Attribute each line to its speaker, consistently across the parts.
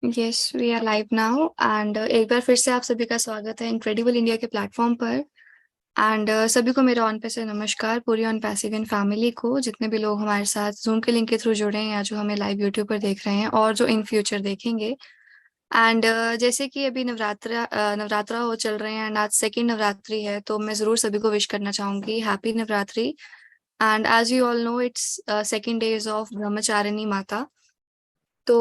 Speaker 1: Yes we are live now and एक बार फिर से आप सभी का स्वागत है इनक्रेडिबल इंडिया के प्लेटफॉर्म पर। एंड सभी को मेरा ऑन पे से नमस्कार, पूरी ऑन पैसिव इन फैमिली को, जितने भी लोग हमारे साथ जूम के लिंक के थ्रू जुड़े हैं या जो हमें लाइव यूट्यूब पर देख रहे हैं और जो इन फ्यूचर देखेंगे। एंड जैसे कि अभी नवरात्रा हो चल रहे हैं एंड आज सेकेंड नवरात्रि है, तो मैं ज़रूर सभी को विश करना चाहूँगी happy Navratri. And as you all know it's second days of Brahmacharini माता। तो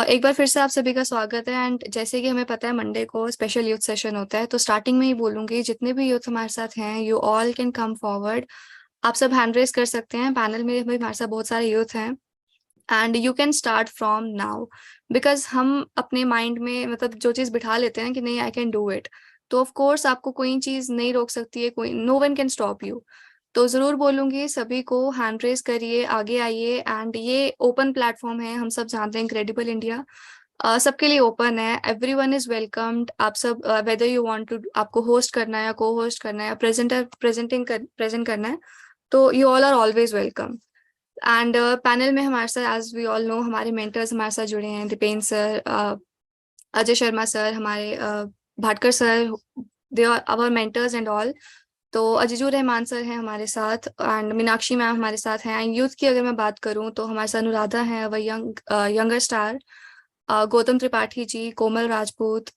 Speaker 1: एक बार फिर से आप सभी का स्वागत है। एंड जैसे कि हमें पता है मंडे को स्पेशल यूथ सेशन होता है, तो स्टार्टिंग में ही बोलूंगी जितने भी यूथ हमारे साथ हैं, you all can come forward. आप सब हैंड रेस कर सकते हैं, पैनल में भी हमारे साथ बहुत सारे यूथ हैं। And you can start from now, because हम अपने माइंड में मतलब जो चीज़ बिठा लेते हैं कि नहीं आई कैन डू इट, तो ऑफ कोर्स आपको कोई चीज़ नहीं रोक सकती है, कोई no one can stop you. तो जरूर बोलूंगी सभी को हैंड रेस करिए, आगे आइए। एंड ये ओपन प्लेटफॉर्म है, हम सब जानते हैं इनक्रेडिबल इंडिया सबके लिए ओपन है, एवरी वन इज वेलकम्ड। आप सब वेदर यू वांट टू, आपको होस्ट करना है या को होस्ट करना है या प्रेजेंट करना है, तो you all are always welcome. And panel में हमारे साथ एज वी ऑल नो हमारे मेंटर्स हमारे साथ जुड़े हैं, दीपेन सर, अजय शर्मा सर, हमारे Bhatkar sir, they are our mentors and all. तो अजीजू रहमान सर हैं हमारे साथ एंड मीनाक्षी मैम हमारे साथ हैं। एंड यूथ की अगर मैं बात करूं तो हमारे साथ अनुराधा हैं, वह younger star, Gautam Tripathi ji, Komal Rajput,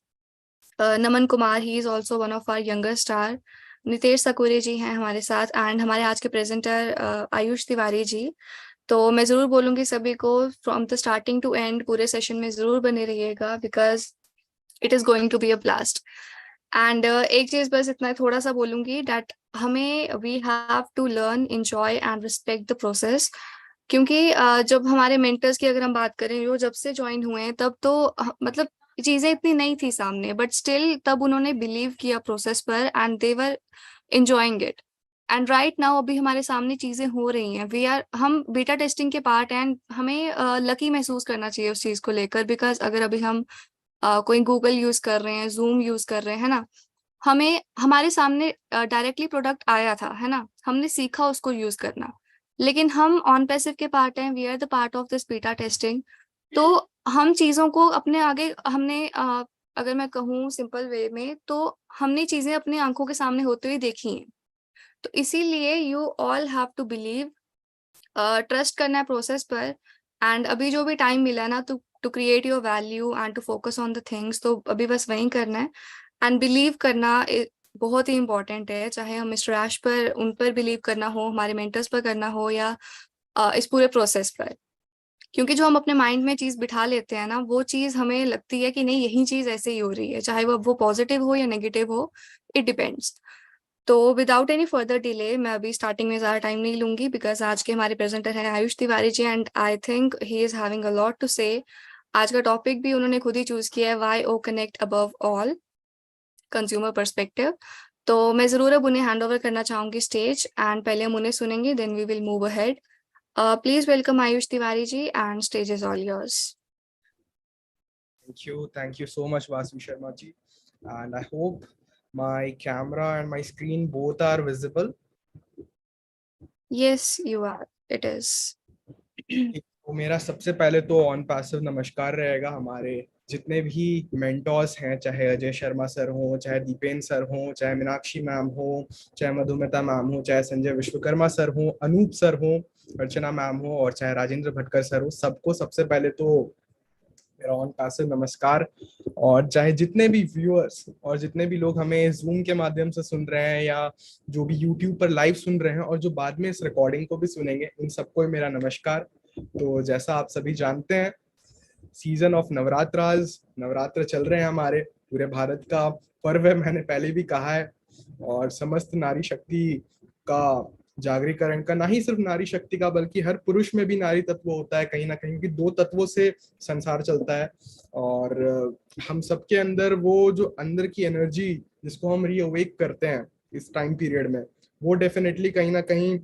Speaker 1: Naman Kumar, he is also one of our younger star, Nitesh Sakure ji हैं हमारे साथ, एंड हमारे आज के प्रेजेंटर आयुष तिवारी जी। तो मैं जरूर बोलूंगी सभी को from the starting to end पूरे सेशन में जरूर बने रहिएगा, because it is going to be a blast. And एक चीज बस इतना थोड़ा सा बोलूंगी दैट हमें we have to learn, enjoy and respect the process. क्योंकि जब हमारे मेंटर्स की अगर हम बात करें, जो जब से ज्वाइन हुए हैं तब तो मतलब चीजें इतनी नहीं थी सामने, बट स्टिल तब उन्होंने बिलीव किया प्रोसेस पर and they were enjoying it. And right now अभी हमारे सामने चीजें हो रही हैं, वी आर, हम बीटा टेस्टिंग के पार्ट हैं एंड हमें लकी महसूस करना चाहिए उस चीज को लेकर। बिकॉज अगर अभी हम कोई गूगल यूज कर रहे हैं, जूम यूज कर रहे हैं, है ना, हमें हमारे सामने डायरेक्टली प्रोडक्ट आया था, है ना, हमने सीखा उसको यूज करना। लेकिन हम ऑन पैसिव के पार्ट हैं, we are the part of this beta testing. तो हम चीजों को अपने आगे हमने अगर मैं कहूँ सिंपल वे में, तो हमने चीजें अपनी आंखों के सामने होते हुए देखी हैं। तो इसीलिए you all have to believe, trust करना है प्रोसेस पर। एंड अभी जो भी टाइम मिला है ना to create your value and to focus on the things, तो अभी बस वही करना है। एंड बिलीव करना बहुत ही इंपॉर्टेंट है, चाहे हम मिस्टर ऐश पर, उन पर बिलीव करना हो, हमारे मेंटर्स पर करना हो, या इस पूरे प्रोसेस पर। क्योंकि जो हम अपने माइंड में चीज बिठा लेते हैं ना, वो चीज हमें लगती है कि नहीं यही चीज ऐसे ही हो रही है, चाहे वो पॉजिटिव हो या नेगेटिव हो, इट डिपेंड्स। तो विदाउट एनी फर्दर डिले मैं अभी स्टार्टिंग में ज़्यादा टाइम नहीं लूंगी, बिकॉज आज के हमारे प्रेजेंटर हैं Ayush Tiwari ji and I think he is having a lot to say. आज का टॉपिक भी उन्होंने खुद ही चूज किया है, why O connect above all, consumer perspective. तो मैं ज़रूर अब उन्हें हैंड ओवर करना चाहूंगी स्टेज, एंड पहले हम उन्हें सुनेंगे, then we will move ahead. Please welcome Ayush Tiwari ji and stage is all yours.
Speaker 2: Thank you so much, Vasu Sharma ji. And I hope my camera and my screen both are visible.
Speaker 1: Yes you are, it is.
Speaker 2: तो मेरा सबसे पहले तो on passive नमस्कार रहेगा हमारे जितने भी मेंटोर्स हैं, चाहे अजय शर्मा सर हो, चाहे दीपेन सर हो, चाहे मीनाक्षी मैम हो, चाहे मधुमिता मैम हो, चाहे संजय विश्वकर्मा सर हो, अनूप सर हो, अर्चना मैम हो, और चाहे राजेंद्र भटकर सर हो, सबको सबसे पहले तो मेरा ऑन पैसिव नमस्कार। और चाहे जितने भी व्यूअर्स और जितने भी लोग हमें जूम के माध्यम से सुन रहे हैं या जो भी यूट्यूब पर लाइव सुन रहे हैं और जो बाद में इस रिकॉर्डिंग को भी सुनेंगे, उन सबको मेरा नमस्कार। तो जैसा आप सभी जानते हैं, सीजन ऑफ नवरात्राज, नवरात्र चल रहे हैं, हमारे पूरे भारत का पर्व है, मैंने पहले भी कहा है। और समस्त नारी शक्ति का जागरीकरण का, ना ही सिर्फ नारी शक्ति का बल्कि हर पुरुष में भी नारी तत्व होता है कहीं ना कहीं, क्योंकि दो तत्वों से संसार चलता है। और हम सबके अंदर वो जो अंदर की एनर्जी जिसको हम रीअवेक करते हैं इस टाइम पीरियड में, वो डेफिनेटली कहीं ना कहीं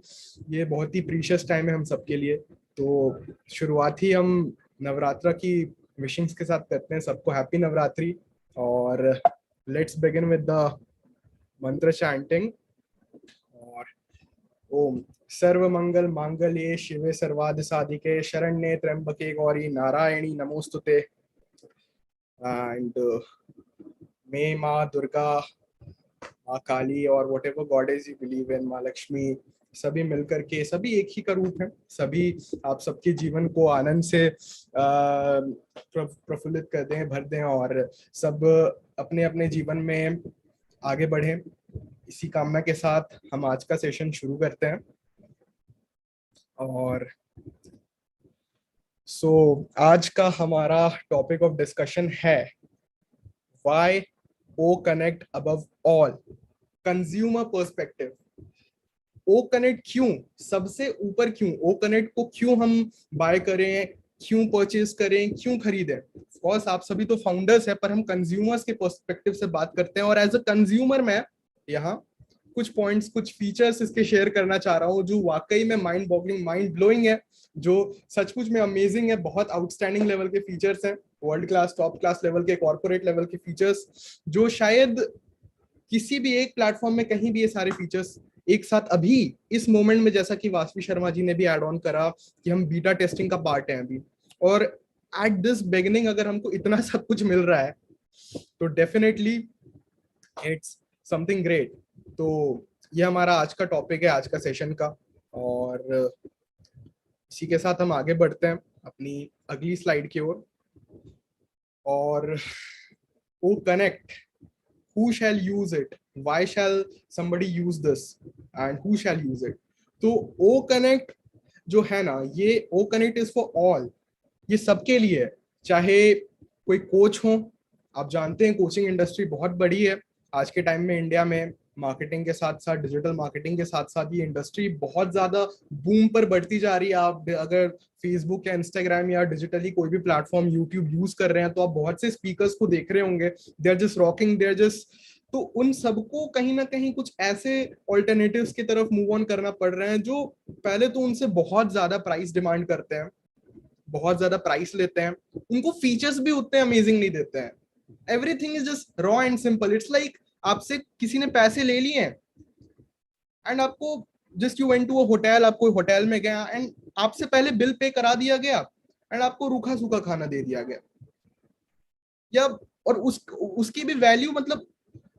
Speaker 2: ये बहुत ही प्रीशियस टाइम है हम सबके लिए। तो शुरुआत ही हम नवरात्रा की विशिंग्स के साथ करते हैं, सबको हैप्पी नवरात्रि। और लेट्स बिगिन विद द मंत्र चैंटिंग। और ओम सर्व मंगल मांगल्ये शिवे सर्वाद साधिके शरण्ये त्र्यंबके गौरी नारायणी नमोस्तुते। एंड मे माँ दुर्गा, माँ काली और what ever goddess you believe in, माँ लक्ष्मी, सभी मिलकर के सभी एक ही का रूप है। सभी आप सबके जीवन को आनंद से प्रफुल्लित कर दें, भर दें और सब अपने अपने जीवन में आगे बढ़ें। इसी कामना के साथ हम आज का सेशन शुरू करते हैं। और आज का हमारा टॉपिक ऑफ डिस्कशन है why O connect above all, consumer perspective. O connect क्यों सबसे ऊपर, क्यों ओ कनेक्ट को क्यों हम बाय करें, क्यों परचेज करें, क्यों खरीदें। ऑफकोर्स आप सभी तो फाउंडर्स हैं, पर हम कंज्यूमर्स के पर्सपेक्टिव से बात करते हैं। और एज अ कंज्यूमर मैं यहाँ कुछ पॉइंट्स, कुछ फीचर्स इसके शेयर करना चाह रहा हूँ जो वाकई में माइंड बॉगलिंग, माइंड ब्लोइंग है, जो सचमुच में अमेजिंग है। बहुत आउटस्टैंडिंग लेवल के फीचर्स हैं, world class, top class level के, कॉर्पोरेट लेवल के फीचर्स, जो शायद किसी भी एक प्लेटफॉर्म में कहीं भी ये सारे फीचर्स एक साथ अभी इस मोमेंट में, जैसा कि वासवी शर्मा जी ने भी एड ऑन करा कि हम बीटा टेस्टिंग का पार्ट हैं अभी, और एट दिस बिगिनिंग अगर हमको इतना सब कुछ मिल रहा है तो डेफिनेटली इट्स समथिंग ग्रेट। तो ये हमारा आज का टॉपिक है, आज का सेशन का। और इसी के साथ हम आगे बढ़ते हैं अपनी अगली स्लाइड की ओर। और O connect, who shall use it, why shall somebody use this and who shall use it। तो o connect जो है ना, ये o connect is for all, ये सबके लिए है। चाहे कोई कोच हो, आप जानते हैं कोचिंग इंडस्ट्री बहुत बड़ी है आज के टाइम में इंडिया में। मार्केटिंग के साथ साथ, डिजिटल मार्केटिंग के साथ साथ ये इंडस्ट्री बहुत ज्यादा बूम पर बढ़ती जा रही है। आप अगर फेसबुक या इंस्टाग्राम या डिजिटली कोई भी प्लेटफॉर्म, यूट्यूब यूज कर रहे हैं तो आप बहुत से स्पीकर्स को देख रहे होंगे, they are just rocking, they are just. तो उन सबको कहीं ना कहीं कुछ ऐसे ऑल्टरनेटिव्स की तरफ मूव ऑन करना पड़ रहे हैं जो पहले तो उनसे बहुत ज्यादा प्राइस डिमांड करते हैं, बहुत ज्यादा प्राइस लेते हैं, उनको फीचर्स भी उतने अमेजिंग नहीं देते हैं। Everything is just raw and simple. It's like आपसे किसी ने पैसे ले लिए हैं एंड आपको just you went to a hotel, आप कोई होटल में गया एंड आपसे पहले बिल पे करा दिया गया एंड आपको रूखा सूखा खाना दे दिया गया, या और उसकी भी वैल्यू मतलब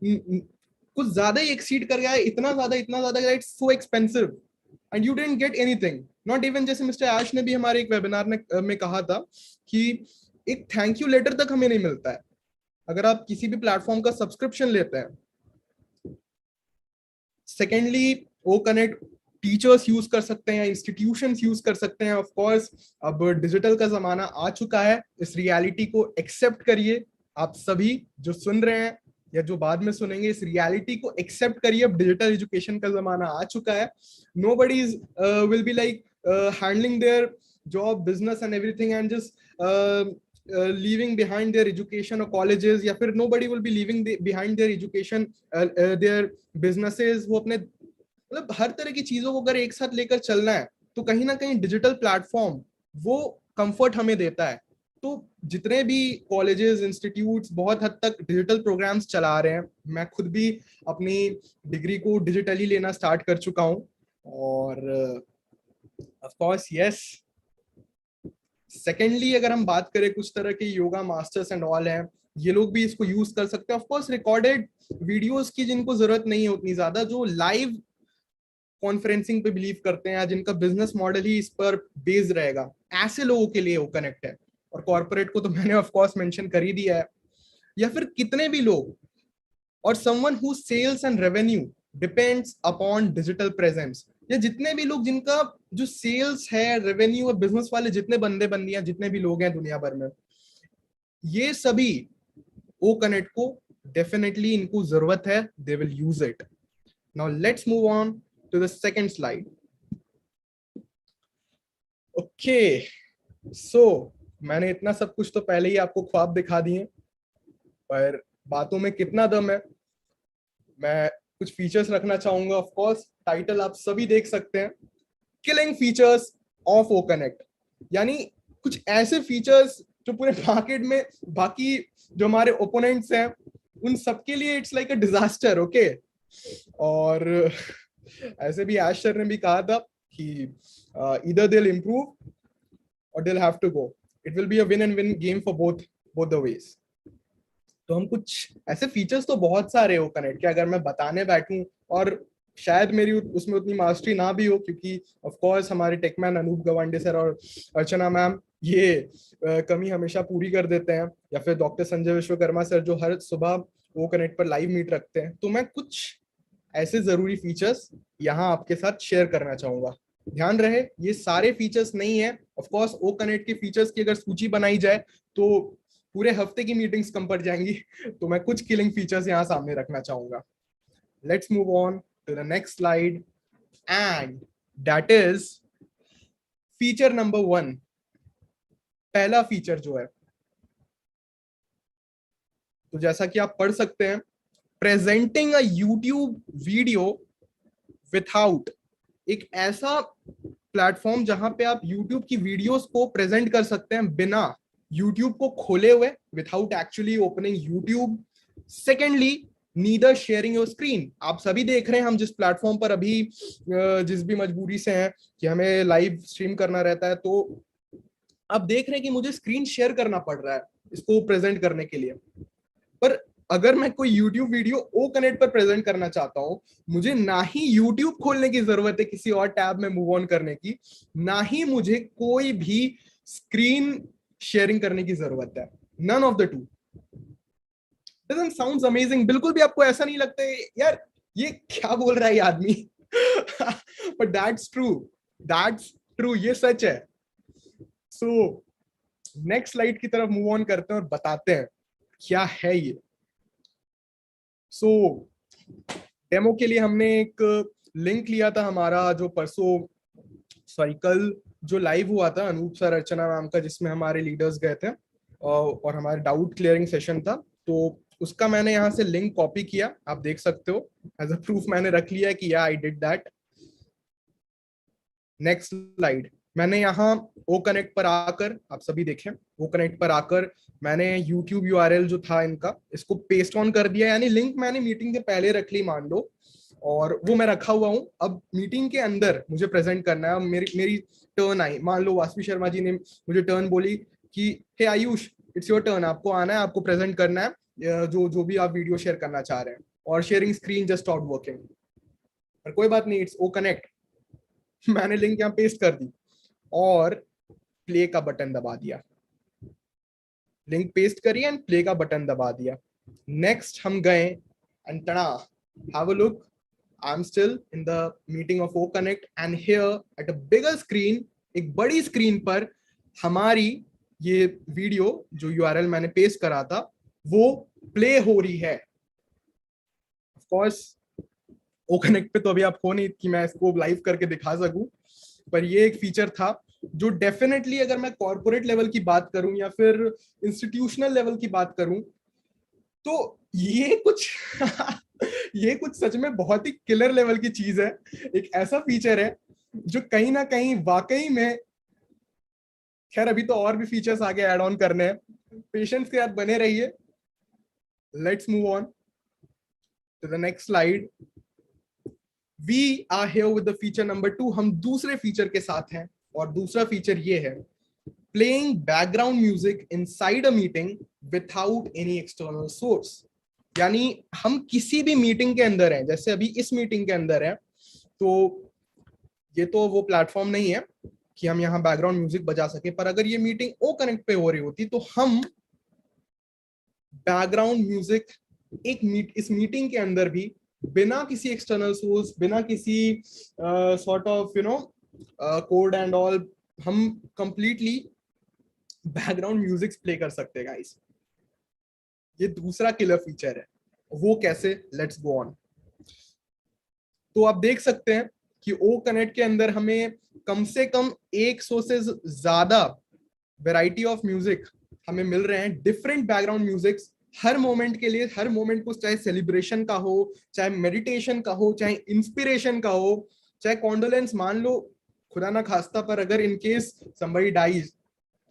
Speaker 2: कुछ ज्यादा ही एक्सीड कर गया है, इतना ज्यादा it's so expensive and you didn't get anything, not even. जैसे मिस्टर आश ने भी हमारे एक वेबिनार में कहा था कि एक थैंक यू लेटर तक हमें नहीं मिलता है अगर आप किसी भी प्लेटफॉर्म का सब्सक्रिप्शन लेते हैं। Secondly, O Connect teachers use कर सकते हैं, इंस्टीट्यूशंस यूज कर सकते हैं। ऑफ कोर्स अब डिजिटल का जमाना आ चुका है, इस रियलिटी को एक्सेप्ट करिए। आप सभी जो सुन रहे हैं या जो बाद में सुनेंगे, इस रियलिटी को एक्सेप्ट करिए। अब डिजिटल एजुकेशन का जमाना आ चुका है। Nobody will be like handling their job, business and everything and just leaving behind their education or colleges, या फिर nobody will be leaving behind their education, their businesses। वो अपने मतलब हर तरह की चीजों को अगर एक साथ लेकर चलना है तो कहीं ना कहीं डिजिटल प्लेटफॉर्म वो कंफर्ट हमें देता है। तो जितने भी कॉलेजेस, इंस्टीट्यूट्स बहुत हद तक डिजिटल प्रोग्राम्स चला रहे हैं, मैं खुद भी अपनी डिग्री को डिजिटली लेना स्टार्ट कर चुका हूं। और ऑफ कोर्स यस, सेकेंडली अगर हम बात करें, कुछ तरह के योगा मास्टर्स एंड ऑल हैं, ये लोग भी इसको यूज कर सकते हैं। ऑफ कोर्स रिकॉर्डेड वीडियोस की जिनको जरूरत नहीं है उतनी ज्यादा, जो लाइव कॉन्फ्रेंसिंग पे बिलीव करते हैं, जिनका बिजनेस मॉडल ही इस पर बेस्ड रहेगा, ऐसे लोगों के लिए वो कनेक्ट है। और कॉर्पोरेट को तो मैंने ऑफ कोर्स मेंशन कर ही दिया है। या फिर कितने भी लोग, और someone who sales and revenue depends upon digital presence, या जितने भी लोग जिनका जो सेल्स है, रेवेन्यू और बिजनेस वाले जितने बंदे बंदियां, जितने भी लोग हैं दुनिया भर में, ये सभी ओ कनेक्ट को डेफिनेटली इनको जरूरत है, they will use it. Now let's move on to the second slide. Okay, so मैंने इतना सब कुछ तो पहले ही आपको ख्वाब दिखा दिए, पर बातों में कितना दम है। मैं कुछ फीचर्स रखना चाहूंगा। ऑफ कोर्स टाइटल आप सभी देख सकते हैं, killing features of O Connect, यानी कुछ ऐसे फीचर्स जो पूरे मार्केट में बाकी जो हमारे ओपोनेंट्स हैं उन सबके लिए it's like a disaster. Okay, और ऐसे भी आश सर ने भी कहा था कि either they'll improve or they'll have to go, it will be a win and win game for both the ways। तो हम कुछ ऐसे फीचर्स तो बहुत सारे हो कनेक्ट के, अगर मैं बताने बैठूं और शायद मेरी उसमें उतनी मास्टरी ना भी हो, क्योंकि ऑफ कोर्स हमारे टेकमैन अनूप गवांडे सर और अर्चना मैम ये कमी हमेशा पूरी कर देते हैं, या फिर डॉक्टर संजय विश्वकर्मा सर जो हर सुबह वो कनेक्ट पर लाइव मीट रखते हैं। तो मैं कुछ ऐसे जरूरी फीचर्स यहाँ आपके साथ शेयर करना चाहूंगा। ध्यान रहे ये सारे फीचर्स नहीं है, ऑफ कोर्स ओ कनेक्ट के फीचर्स की अगर सूची बनाई जाए तो पूरे हफ्ते की मीटिंग्स कम पड़ जाएंगी। तो मैं कुछ किलिंग फीचर्स यहाँ सामने रखना चाहूंगा। Let's move on to the next slide, and that is feature number 1। पहला फीचर जो है, तो जैसा कि आप पढ़ सकते हैं, presenting a YouTube video without, एक ऐसा प्लेटफॉर्म जहां पे आप यूट्यूब की वीडियोस को प्रेजेंट कर सकते हैं बिना यूट्यूब को खोले हुए, without actually opening YouTube. Secondly, neither sharing your screen. आप सभी देख रहे हैं हम जिस प्लेटफॉर्म पर अभी जिस भी मजबूरी से हैं कि हमें लाइव स्ट्रीम करना रहता है, तो आप देख रहे हैं कि मुझे स्क्रीन शेयर करना पड़ रहा है इसको प्रेजेंट करने के लिए। पर अगर मैं कोई YouTube वीडियो ओ कनेक्ट पर प्रेजेंट करना चाहता हूं, मुझे ना ही YouTube खोलने की जरूरत है किसी और टैब में मूव ऑन करने की, ना ही मुझे कोई भी स्क्रीन शेयरिंग करने की जरूरत है। None of the two. Doesn't sounds amazing? बिल्कुल भी आपको ऐसा नहीं लगता है यार ये क्या बोल रहा है ये आदमी? But that's true, that's true, ये सच है। सो नेक्स्ट स्लाइड की तरफ मूव ऑन करते हैं और बताते हैं क्या है ये। सो डेमो के लिए हमने एक लिंक लिया था हमारा, जो परसों सॉरी कल जो लाइव हुआ था अनूप सर अर्चना मैम का, जिसमें हमारे लीडर्स गए थे और हमारे डाउट क्लियरिंग सेशन था। तो उसका मैंने यहाँ से लिंक कॉपी किया, आप देख सकते हो, एज अ प्रूफ मैंने रख लिया कि या I did that. Next slide. मैंने यहाँ ओ कनेक्ट पर आकर, आप सभी देखें, ओ कनेक्ट पर आकर मैंने YouTube URL जो था इनका, इसको पेस्ट ऑन कर दिया, यानी लिंक मैंने मीटिंग के पहले रख ली मान लो, और वो मैं रखा हुआ हूँ। अब मीटिंग के अंदर मुझे प्रेजेंट करना है। मेरी मेरी टर्न आई, मान लो वासवी शर्मा जी ने मुझे टर्न बोली कि हे आयुष इट्स योर टर्न, आपको आना है, आपको प्रेजेंट करना है जो जो भी आप वीडियो शेयर करना चाह रहे हैं, और sharing screen just stop working. पर कोई बात नहीं, इट्स ओ कनेक्ट। मैंने लिंक यहाँ पेस्ट कर दी और प्ले का बटन दबा दिया, लिंक पेस्ट करी एंड प्ले का बटन दबा दिया। नेक्स्ट हम गए and tada, have a look, I am still in the meeting of O connect, and here at a bigger screen, एक बड़ी स्क्रीन पर हमारी ये वीडियो जो यूआरएल मैंने पेस्ट करा था वो प्ले हो रही है। ऑफ कोर्स ओ कनेक्ट पे तो अभी आप हो नहीं कि मैं इसको लाइव करके दिखा सकूं, पर ये एक फीचर था जो डेफिनेटली, अगर मैं कॉर्पोरेट लेवल की बात करूं या फिर इंस्टीट्यूशनल लेवल की बात करूं, तो ये कुछ ये कुछ सच में बहुत ही किलर लेवल की चीज है। एक ऐसा फीचर है जो कहीं ना कहीं वाकई में, खैर अभी तो और भी फीचर्स आगे ऐड ऑन करने हैं, पेशेंस के साथ बने रहिए। Let's move on to the next slide. We are here with the feature number 2। हम दूसरे फीचर के साथ हैं, और दूसरा फीचर ये है, playing background music inside a meeting without any external source. यानी हम किसी भी मीटिंग के अंदर हैं, जैसे अभी इस मीटिंग के अंदर है, तो ये तो वो प्लेटफॉर्म नहीं है कि हम यहाँ बैकग्राउंड म्यूजिक बजा सके, पर अगर ये मीटिंग ओ कनेक्ट पे हो रही होती तो हम बैकग्राउंड म्यूजिक इस मीटिंग के अंदर भी बिना किसी एक्सटर्नल सोर्स, बिना किसी sort of code and all, हम कंप्लीटली बैकग्राउंड म्यूजिक प्ले कर सकते हैं गाइस। ये दूसरा किलर फीचर है। वो कैसे? Let's go on. तो आप देख सकते हैं कि ओ कनेक्ट के अंदर हमें कम से कम 100 से ज्यादा वैरायटी ऑफ म्यूजिक हमें मिल रहे हैं, डिफरेंट बैकग्राउंड म्यूजिक हर मोमेंट के लिए। हर मोमेंट को, चाहे सेलिब्रेशन का हो, चाहे मेडिटेशन का हो, चाहे इंस्पिरेशन का हो, चाहे कॉन्डोलेंस, मान लो खुदा ना खास्ता पर अगर इनकेस समबडी डाइज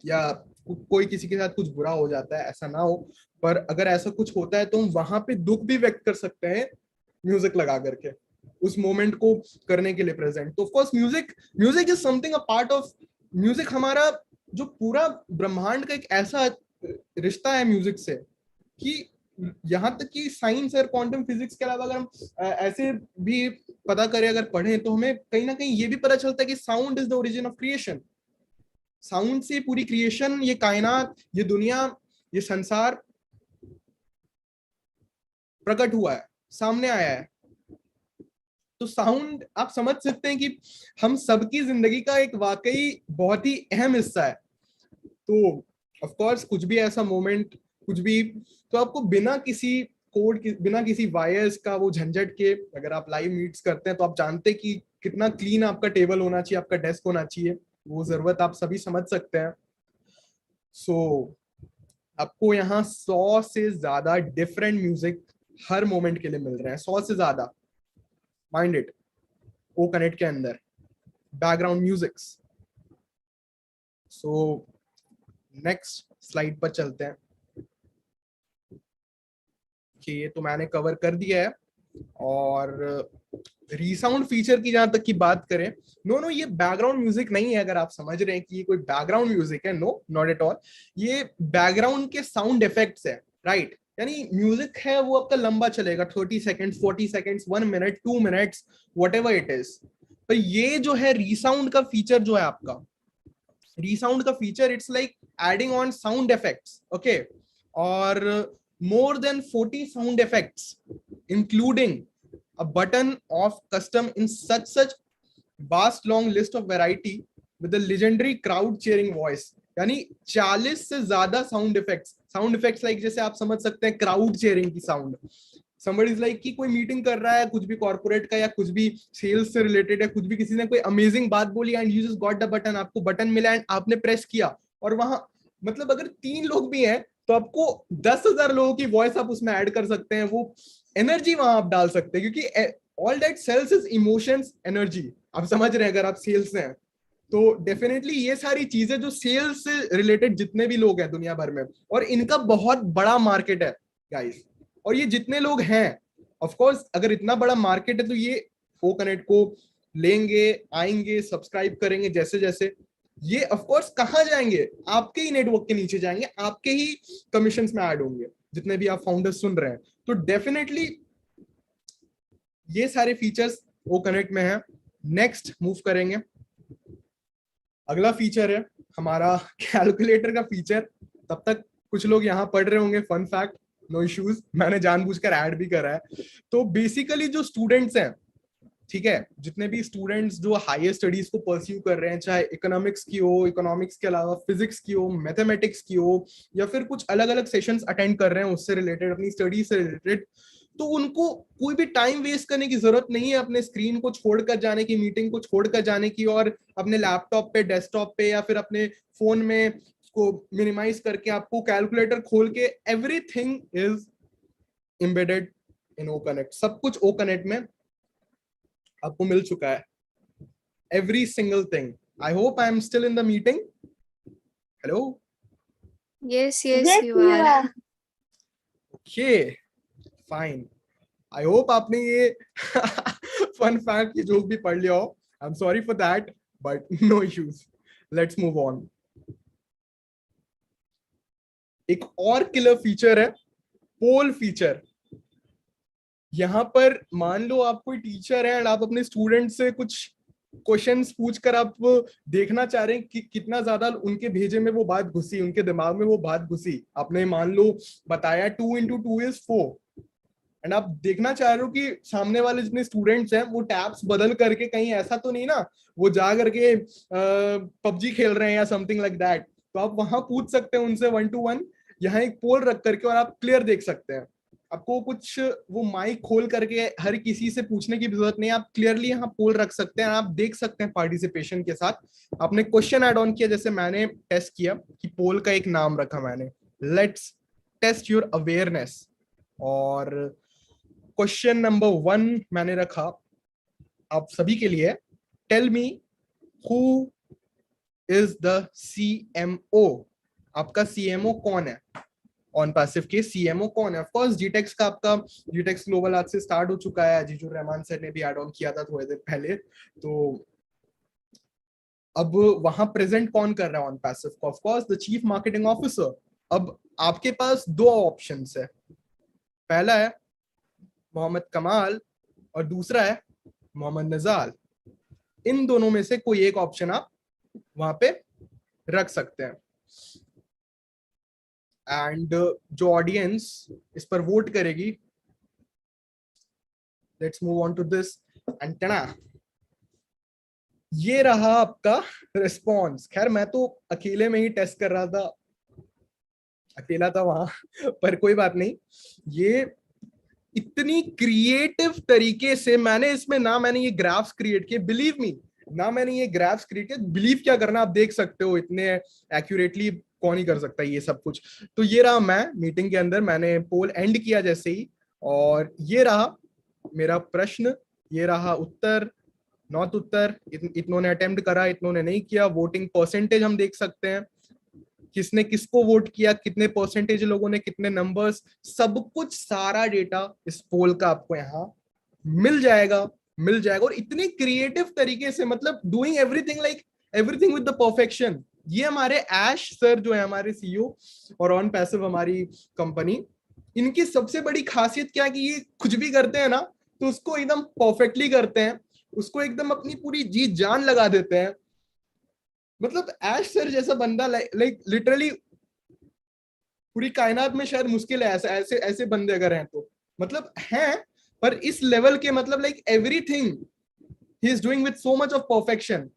Speaker 2: या कोई किसी के साथ कुछ बुरा हो जाता है, ऐसा ना हो, पर अगर ऐसा कुछ होता है तो हम वहां पे दुख भी व्यक्त कर सकते हैं म्यूजिक लगा करके, उस मोमेंट को करने के लिए प्रेजेंट। तो of course music is something a part of music. हमारा जो पूरा ब्रह्मांड का एक ऐसा रिश्ता है म्यूजिक से कि यहाँ तक कि साइंस और क्वांटम फिजिक्स के अलावा अगर हम ऐसे भी पता करें, अगर पढ़ें, तो हमें कहीं ना कहीं ये भी पता चलता है कि sound is the origin of creation. Sound से पूरी क्रिएशन, ये कायनात, ये दुनिया, ये संसार प्रकट हुआ है, सामने आया है। तो साउंड आप समझ सकते हैं कि हम सबकी जिंदगी का एक वाकई बहुत ही अहम हिस्सा है। तो ऑफ कोर्स कुछ भी ऐसा मोमेंट, कुछ भी, तो आपको बिना किसी कोड बिना किसी वायर्स का वो झंझट के, अगर आप लाइव मीट्स करते हैं तो आप जानते हैं कि कितना क्लीन आपका टेबल होना चाहिए, आपका डेस्क होना चाहिए, वो जरूरत आप सभी समझ सकते हैं। सो आपको यहाँ 100 से ज्यादा डिफरेंट म्यूजिक हर मोमेंट के लिए मिल रहे हैं, 100 से ज्यादा। माइंड इट, ओ कनेक्ट के अंदर background musics. So next slide पर चलते हैं कि ये तो मैंने कवर कर दिया है। और रीसाउंड फीचर की जहां तक की बात करें, नो ये बैकग्राउंड म्यूजिक नहीं है। अगर आप समझ रहे हैं कि ये कोई बैकग्राउंड म्यूजिक है, नो नॉट एट ऑल। ये बैकग्राउंड के साउंड इफेक्ट्स है, राइट। यानी म्यूजिक है वो आपका लंबा चलेगा, 30 seconds, 40 seconds, 1 minute, 2 minutes, what ever it is. पर ये जो है रीसाउंड का फीचर जो है आपका, रीसाउंड का feature, it's like adding on sound effects, okay. और more than 40 sound effects, including a button of custom in such vast long list of variety with a legendary crowd cheering voice। यानी 40 से ज्यादा sound effects like, जैसे आप समझ सकते हैं crowd chairing की साउंड। somebody is like कि कोई मीटिंग कर रहा है, कुछ भी कॉर्पोरेट का या कुछ भी सेल्स से रिलेटेड है, कुछ भी, किसी ने कोई अमेजिंग बात बोली and you just got the button, आपको बटन मिला एंड आपने प्रेस किया, और वहां मतलब अगर 3 लोग भी हैं तो आपको 10,000 लोगों की वॉइस आप उसमें ऐड कर सकते हैं, वो एनर्जी वहां आप डाल सकते हैं, क्योंकि all that sales is emotions, energy. आप समझ रहे हैं, अगर आप सेल्स हैं तो डेफिनेटली ये सारी चीजें जो सेल्स से रिलेटेड जितने भी लोग हैं दुनिया भर में, और इनका बहुत बड़ा मार्केट है गाइस। और ये जितने लोग हैं, ऑफ कोर्स अगर इतना बड़ा मार्केट है तो ये ओ कनेक्ट को लेंगे, आएंगे, सब्सक्राइब करेंगे, जैसे जैसे ये ऑफ कोर्स कहां जाएंगे, आपके ही नेटवर्क के नीचे जाएंगे, आपके ही कमीशंस में ऐड होंगे, जितने भी आप फाउंडर्स सुन रहे हैं। तो डेफिनेटली ये सारे फीचर्स ओ कनेक्ट में है। नेक्स्ट मूव करेंगे, अगला फीचर है हमारा कैलकुलेटर का फीचर। तब तक कुछ लोग यहाँ पढ़ रहे होंगे, फन फैक्ट, नो इश्यूज, मैंने जानबूझकर ऐड भी करा है। तो बेसिकली जो स्टूडेंट्स हैं, ठीक है, जितने भी स्टूडेंट्स जो हायर स्टडीज को परस्यू कर रहे हैं, चाहे इकोनॉमिक्स की हो, इकोनॉमिक्स के अलावा फिजिक्स की हो, मैथमेटिक्स की हो, या फिर कुछ अलग अलग सेशंस अटेंड कर रहे हैं उससे रिलेटेड, अपनी स्टडीज से रिलेटेड, तो उनको कोई भी टाइम वेस्ट करने की जरूरत नहीं है अपने स्क्रीन को छोड़कर जाने की, मीटिंग को छोड़कर जाने की, और अपने लैपटॉप पे, डेस्कटॉप पे, या फिर अपने फोन में उसको मिनिमाइज करके आपको कैलकुलेटर खोल के, everything is embedded in O Connect. सब कुछ ओ कनेक्ट में आपको मिल चुका है, every single thing. I hope I am still in the meeting. Hello,
Speaker 1: Yes,
Speaker 3: Yes,
Speaker 1: yes, you
Speaker 3: you
Speaker 1: are.
Speaker 3: are.
Speaker 2: Okay, fine. I hope आपने ये fun fact ये जोक भी पढ़ लिया हो। I am sorry for that, but no issues, let's move on. एक और killer feature है पोल फीचर। यहां पर मान लो आप कोई टीचर है एंड आप अपने स्टूडेंट से कुछ क्वेश्चंस पूछकर आप देखना चाह रहे हैं कि कितना ज्यादा उनके भेजे में वो बात घुसी, उनके दिमाग में वो बात घुसी। आपने मान लो बताया 2 into 2 is 4, एंड आप देखना चाह रहे हो कि सामने वाले जितने स्टूडेंट्स हैं वो टैब्स बदल करके कहीं ऐसा तो नहीं ना वो जा करके पबजी खेल रहे हैं या समथिंग लाइक दैट। तो आप वहां पूछ सकते हैं उनसे 1 to 1, यहाँ एक पोल रख करके, और आप क्लियर देख सकते हैं। आपको कुछ वो माइक खोल करके हर किसी से पूछने की जरूरत नहीं है, आप क्लियरली यहाँ पोल रख सकते हैं, आप देख सकते हैं पार्टिसिपेशन के साथ। आपने क्वेश्चन ऐड ऑन किया, जैसे मैंने टेस्ट किया कि पोल का एक नाम रखा मैंने, लेट्स टेस्ट योर अवेयरनेस। और क्वेश्चन नंबर 1 मैंने रखा आप सभी के लिए, tell me who is the CMO. आपका सीएमओ कौन है? ऑन पैसिव के सीएमओ कौन है? ऑफ कोर्स जीटेक्स का, आपका जीटेक्स ग्लोबल आज से स्टार्ट हो चुका है, अजीजुर रहमान सर ने भी ऐड ऑन किया था थोड़े दिन पहले। तो अब वहां प्रेजेंट कौन कर रहा है ऑन पैसिव को? Of course the chief marketing officer. अब आपके पास 2 ऑप्शंस है, पहला है मोहम्मद कमाल और दूसरा है मोहम्मद नजाल। इन दोनों में से कोई एक ऑप्शन आप वहां पे रख सकते हैं। एंड जो ऑडियंस इस पर वोट करेगी, let's move on to this antenna. ये रहा आपका रिस्पॉन्स। खैर मैं तो अकेले में ही टेस्ट कर रहा था, अकेला था वहां पर कोई बात नहीं। ये इतनी क्रिएटिव तरीके से मैंने इसमें ना मैंने ये ग्राफ्स क्रिएट किए, बिलीव मी, ना मैंने ये ग्राफ्स क्रिएट किए, बिलीव क्या करना, आप देख सकते हो इतने एक्यूरेटली कौन ही कर सकता है ये सब कुछ। तो ये रहा, मैं मीटिंग के अंदर मैंने पोल एंड किया जैसे ही, और ये रहा मेरा प्रश्न, ये रहा उत्तर, नॉट उत्तर, इतनों ने अटेम्प्ट करा, इतनों ने नहीं किया। वोटिंग परसेंटेज हम देख सकते हैं, किसने किसको वोट किया, कितने परसेंटेज लोगों ने, कितने नंबर्स, सब कुछ सारा डेटा इस पोल का आपको यहाँ मिल जाएगा, मिल जाएगा। और इतनी क्रिएटिव तरीके से, मतलब doing everything like everything with the perfection. ये हमारे ऐश सर जो है हमारे सीईओ और ऑन पैसिव हमारी कंपनी, इनकी सबसे बड़ी खासियत क्या है कि ये कुछ भी करते हैं ना तो उसको एकदम परफेक्टली करते हैं, उसको एकदम अपनी पूरी जी जान लगा देते हैं। मतलब ऐश सर जैसा बंदा लाइक लिटरली पूरी कायनात में शायद मुश्किल है ऐसे ऐसे ऐसे बंदे अगर हैं तो, मतलब हैं, पर इस लेवल के, मतलब लाइक एवरीथिंग ही is doing with so much of perfection.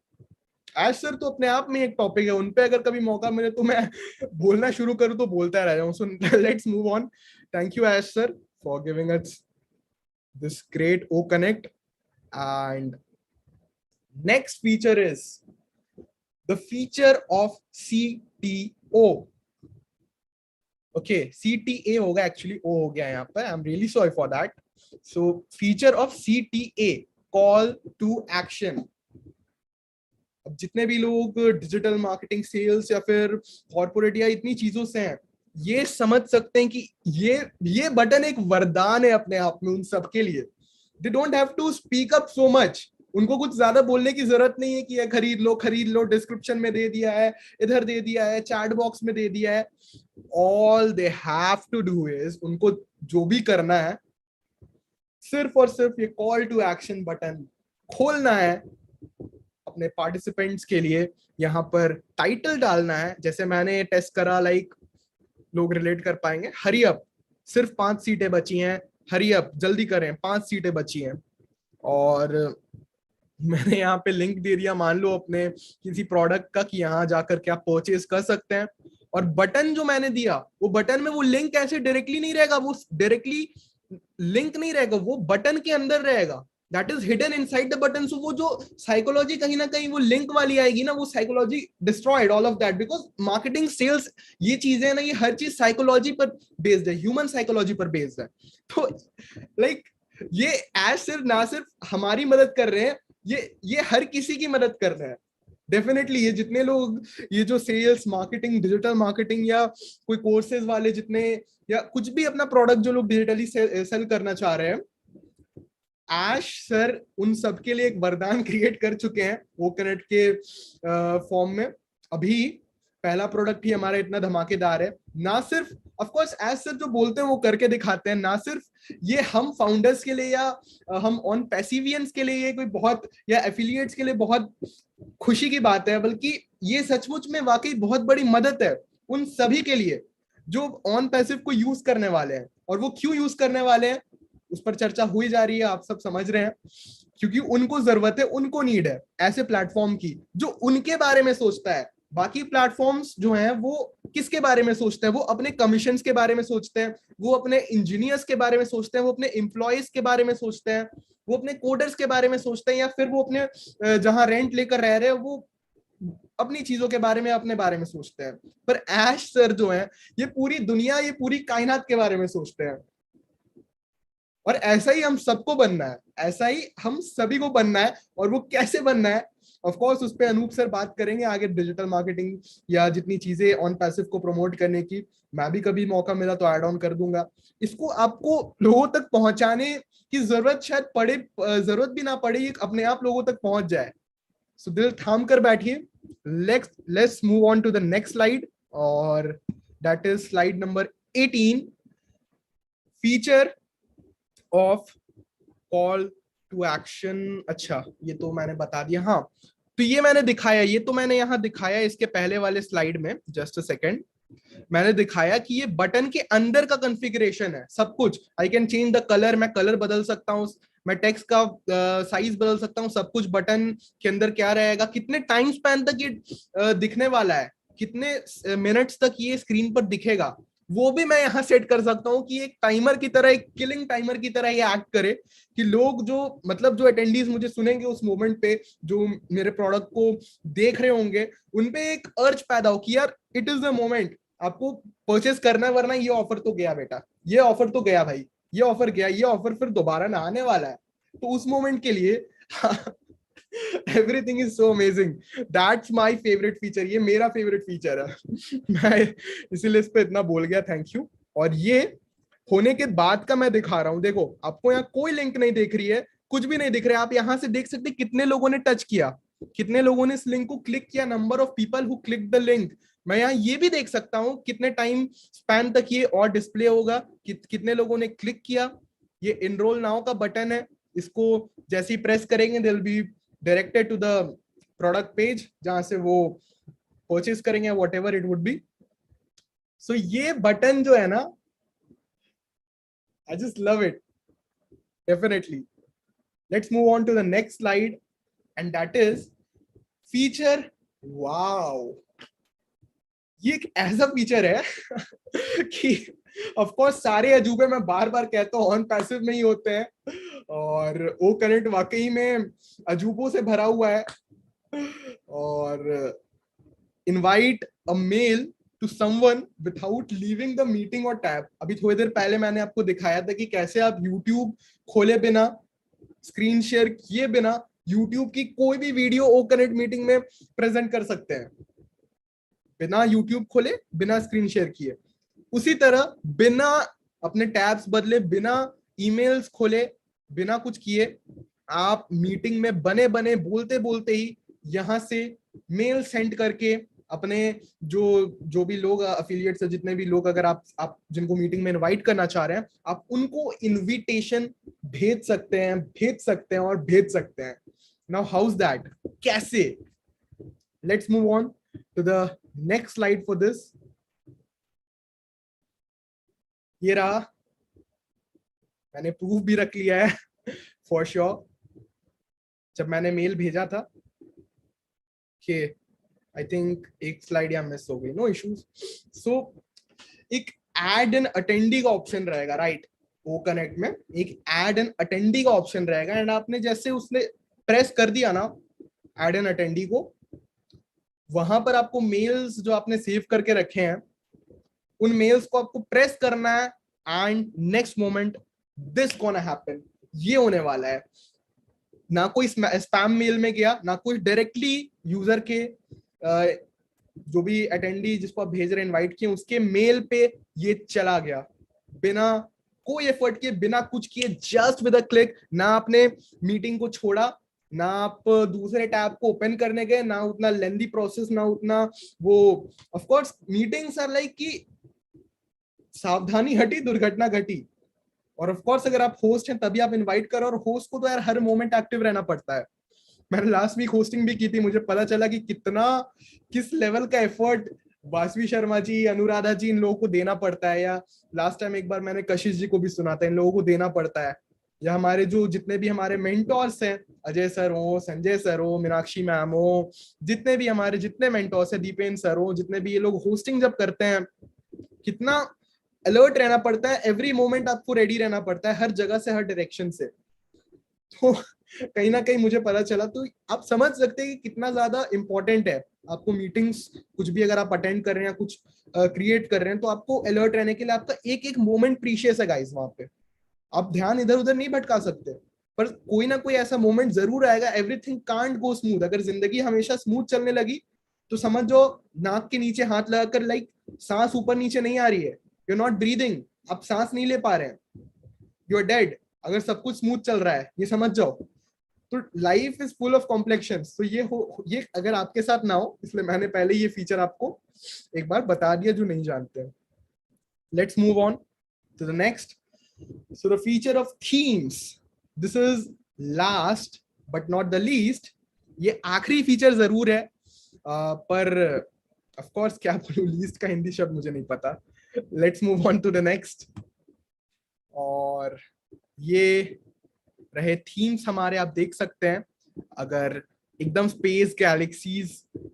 Speaker 2: Ash sir तो अपने आप में एक टॉपिक है, उनपे अगर कभी मौका मिले तो मैं बोलना शुरू करूं तो बोलता रह जाऊं। So let's move on. Thank you Ash sir for giving us this great O connect. And next feature is the feature of CTO. Okay, CTA होगा एक्चुअली, O हो गया यहाँ पर, I am really sorry for that. So feature of CTA, call to action. अब जितने भी लोग digital marketing, sales या फिर कॉर्पोरेट या इतनी चीजों से हैं, ये समझ सकते हैं कि ये बटन एक वरदान है अपने आप में उन सबके लिए। They don't have to speak up so much, उनको कुछ ज्यादा बोलने की जरूरत नहीं है कि ये खरीद लो, डिस्क्रिप्शन में दे दिया है, इधर दे दिया है, चैट बॉक्स में दे दिया है। All they have to do is, उनको जो भी करना है सिर्फ और सिर्फ ये कॉल टू एक्शन बटन खोलना है अपने पार्टिसिपेंट्स के लिए। यहाँ पर टाइटल डालना है, जैसे मैंने टेस्ट करा, लाइक लोग रिलेट कर पाएंगे, हरी अप, सिर्फ 5 सीटें बची हैं, हरी अप जल्दी करें, 5 सीटें बची हैं। और मैंने यहाँ पे लिंक दे दिया, मान लो अपने किसी प्रोडक्ट का, कि यहाँ जाकर के आप परचेज कर सकते हैं। और बटन जो मैंने दिया, वो बटन में वो लिंक ऐसे डायरेक्टली नहीं रहेगा, वो डायरेक्टली लिंक नहीं रहेगा, वो बटन के अंदर रहेगा, that is hidden inside the button. So वो जो साइकोलॉजी कहीं ना कहीं वो लिंक वाली आएगी ना, वो psychology destroyed all of that, because marketing, sales, ये चीजें ना, ये हर चीज साइकोलॉजी पर बेस्ड है, ह्यूमन साइकोलॉजी पर बेस्ड है। तो लाइक ये एज सिर्फ ना सिर्फ हमारी मदद कर रहे हैं, ये हर किसी की मदद कर रहे हैं। डेफिनेटली ये जितने लोग ये जो सेल्स, मार्केटिंग, डिजिटल मार्केटिंग या कोई कोर्सेज वाले जितने, या कुछ भी अपना प्रोडक्ट जो लोग डिजिटली सेल करना चाह रहे हैं, ऐश सर उन सबके लिए एक वरदान क्रिएट कर चुके हैं वो कनेक्ट के फॉर्म में। अभी पहला प्रोडक्ट ही हमारा इतना धमाकेदार है, ना सिर्फ ऑफ कोर्स ऐश सर जो बोलते हैं वो करके दिखाते हैं, ना सिर्फ ये हम फाउंडर्स के लिए या हम ऑन पैसिवियंस के लिए ये कोई बहुत, या एफिलिएट्स के लिए बहुत खुशी की बात है, बल्कि ये सचमुच में वाकई बहुत बड़ी मदद है उन सभी के लिए जो ऑन पैसिव को यूज करने वाले हैं। और वो क्यों यूज करने वाले हैं उस पर चर्चा हुई जा रही है, आप सब समझ रहे हैं, क्योंकि उनको जरूरत है, उनको नीड है ऐसे प्लेटफॉर्म की जो उनके बारे में सोचता है। बाकी प्लेटफॉर्म्स जो हैं वो किसके बारे में सोचते हैं, वो अपने कमीशंस के बारे में सोचते हैं, वो अपने इंजीनियर्स के बारे में सोचते हैं, वो अपने एम्प्लॉयज के बारे में सोचते हैं, वो अपने कोडर्स के बारे में सोचते हैं, या फिर वो अपने जहां रेंट लेकर रह रहे हैं वो अपनी चीजों के बारे में, अपने बारे में सोचते हैं। पर ऐश सर जो है ये पूरी दुनिया, ये पूरी कायनात के बारे में सोचते हैं। और ऐसा ही हम सबको बनना है, ऐसा ही हम सभी को बनना है। और वो कैसे बनना है, ऑफ कोर्स उस पे अनूप सर बात करेंगे आगे, डिजिटल मार्केटिंग या जितनी चीजें ऑन पैसिव को प्रमोट करने की। मैं भी कभी मौका मिला तो ऐड ऑन कर दूंगा इसको। आपको लोगों तक पहुंचाने की जरूरत शायद पड़े, जरूरत भी ना पड़े, ये अपने आप लोगों तक पहुंच जाए। सो दिल थाम कर बैठिए, let's move on to the next slide, और that is slide number 18, feature of call to action, अच्छा ये तो मैंने बता दिया। हाँ, तो ये मैंने दिखाया, ये तो मैंने यहाँ दिखाया इसके पहले वाले स्लाइड में, जस्ट अ सेकेंड। मैंने दिखाया कि ये बटन के अंदर का कॉन्फ़िगरेशन है सब कुछ। I can change the colour, मैं कलर बदल सकता हूँ, मैं टेक्स्ट का साइज बदल सकता हूँ, सब कुछ बटन के अंदर क्या रहेगा, कितने टाइम स्पैन तक ये दिखने वाला है, कितने मिनट्स तक ये स्क्रीन पर दिखेगा, वो भी मैं यहाँ सेट कर सकता हूँ कि एक टाइमर की तरह, एक किलिंग टाइमर की तरह ये एक्ट करे, कि लोग जो मतलब जो अटेंडीज मुझे सुनेंगे उस मोमेंट पे, जो मेरे प्रोडक्ट को देख रहे होंगे, उनपे एक अर्ज पैदा हो कि यार इट इज द मोमेंट, आपको परचेस करना है, वरना ये ऑफर तो गया बेटा, ये ऑफर तो गया भाई, ये ऑफर गया, ये ऑफर फिर दोबारा ना आने वाला है। तो उस मोमेंट के लिए everything is so amazing, that's my favourite feature, ये मेरा फेवरेट फीचर है। मैं इसीलिए इस पे इतना बोल गया, थैंक यू। और ये होने के बाद का मैं दिखा रहा हूँ, देखो आपको यहाँ कोई लिंक नहीं दिख रही है, कुछ भी नहीं दिख रहा है, आप यहाँ से देख सकते कितने लोगों ने टच किया, कितने लोगों ने इस लिंक को क्लिक किया, number of people who click the link. मैं यहाँ ये भी देख सकता हूँ कितने टाइम स्पैन तक ये और डिस्प्ले होगा, कितने लोगों ने क्लिक किया। ये इनरोल नाउ का बटन है, इसको जैसे ही प्रेस करेंगे they will be directed to the product page, जहां से वो परचेज करेंगे whatever it would be. So ये बटन जो है ना, I just love it. Definitely. Let's move on to the next slide, and that is feature. Wow. ये एक ऐसा फीचर है कि ऑफ कोर्स सारे अजूबे मैं बार बार कहता हूँ ऑन पैसिव में ही होते हैं, और वो करंट वाकई में अजूबों से भरा हुआ है। और invite a mail to someone without leaving the meeting और टैब। अभी थोड़ी देर पहले मैंने आपको दिखाया था कि कैसे आप यूट्यूब खोले बिना, स्क्रीन शेयर किए बिना यूट्यूब की कोई भी वीडियो ओ कनेक्ट मीटिंग में प्रेजेंट कर सकते हैं, बिना यूट्यूब खोले, बिना स्क्रीन शेयर किए। उसी तरह बिना अपने टैब्स बदले, बिना ईमेल्स खोले, बिना कुछ किए, आप मीटिंग में बने बने बोलते बोलते ही यहां से मेल सेंड करके अपने जो जो भी लोग अफिलिएट्स है, जितने भी लोग अगर आप जिनको मीटिंग में इनवाइट करना चाह रहे हैं, आप उनको इनविटेशन भेज सकते हैं, भेज सकते हैं और भेज सकते हैं। नाउ हाउ इज दैट, कैसे? Let's move on to the next slide for this. ये रहा, मैंने प्रूफ भी रख लिया है फॉर श्योर। जब मैंने मेल भेजा था कि आई थिंक एक स्लाइड यहाँ मिस हो गई, नो इश्यूज। सो एक एड एन अटेंडी का ऑप्शन रहेगा, राइट? वो कनेक्ट में एक एड एन अटेंडी का ऑप्शन रहेगा, एंड आपने जैसे उसने प्रेस कर दिया ना एड एन अटेंडी को, वहां पर आपको मेल्स जो आपने सेव करके रखे हैं, उन मेल्स को आपको प्रेस करना है, and next moment this gonna happen, ये होने वाला है। ना कोई स्पैम मेल में गया, ना कोई डायरेक्टली यूजर के जो भी अटेंडी जिसको आप भेज रहे हैं इनवाइट किए, उसके मेल पे ये चला गया, बिना कोई एफर्ट किए, बिना कुछ किए, जस्ट विद अ क्लिक। ना आपने मीटिंग को छोड़ा, ना आप दूसरे टैब को ओपन करने गए, ना उतना लेंदी प्रोसेस, ना उतना वो। Of course meetings are like कि सावधानी हटी दुर्घटना घटी। और ऑफ कोर्स अगर आप होस्ट हैं तभी आप इनवाइट करो, और होस्ट को तो यार हर मोमेंट एक्टिव रहना पड़ता है। मैंने लास्ट वीक होस्टिंग भी की थी, मुझे पता चला कि किस लेवल का एफर्ट वासवी शर्मा जी, अनुराधा जी, इन लोगों को देना पड़ता है। या लास्ट टाइम एक बार मैंने कशिश जी को भी सुना था, इन लोगों को देना पड़ता है। या हमारे जो जितने भी हमारे मेंटोर्स हैं, अजय सर हो, संजय सर हो, मीनाक्षी मैम हो, जितने भी हमारे जितने मेंटोर्स हैं, दीपेन सर हो, जितने भी ये लोग होस्टिंग जब करते हैं, कितना अलर्ट रहना पड़ता है, एवरी मोमेंट आपको रेडी रहना पड़ता है, हर जगह से, हर डायरेक्शन से। तो कहीं ना कहीं मुझे पता चला, तो आप समझ सकते हैं कि कितना ज्यादा इंपॉर्टेंट है आपको मीटिंग्स, कुछ भी अगर आप अटेंड कर रहे हैं या कुछ क्रिएट कर रहे हैं, तो आपको अलर्ट रहने के लिए आपका एक एक मोमेंट प्रीशियस है गाइस। वहां पे आप ध्यान इधर उधर नहीं भटका सकते, पर कोई ना कोई ऐसा मोमेंट जरूर आएगा। Everything can't go smooth. अगर जिंदगी हमेशा स्मूथ चलने लगी तो समझ जाओ नाक के नीचे हाथ लगाकर, लाइक सांस ऊपर नीचे नहीं आ रही है, यू आर नॉट ब्रीदिंग, आप सांस नहीं ले पा रहे हैं, यू आर डेड। अगर सब कुछ स्मूथ चल रहा है, ये समझ जाओ। तो life is full of complexions. तो ये अगर आपके साथ ना हो, इसलिए मैंने पहले ये फीचर आपको एक बार बता दिया जो नहीं जानते हैं। Let's move on to the next. So the feature of themes, this is last but not the least. ये आखिरी फीचर जरूर है, पर ऑफ कोर्स क्या बोलूं, लीस्ट का हिंदी शब्द मुझे नहीं पता. Let's move on to the next. और ये रहे थीम्स हमारे. आप देख सकते हैं, अगर एकदम स्पेस, गैलेक्सीज,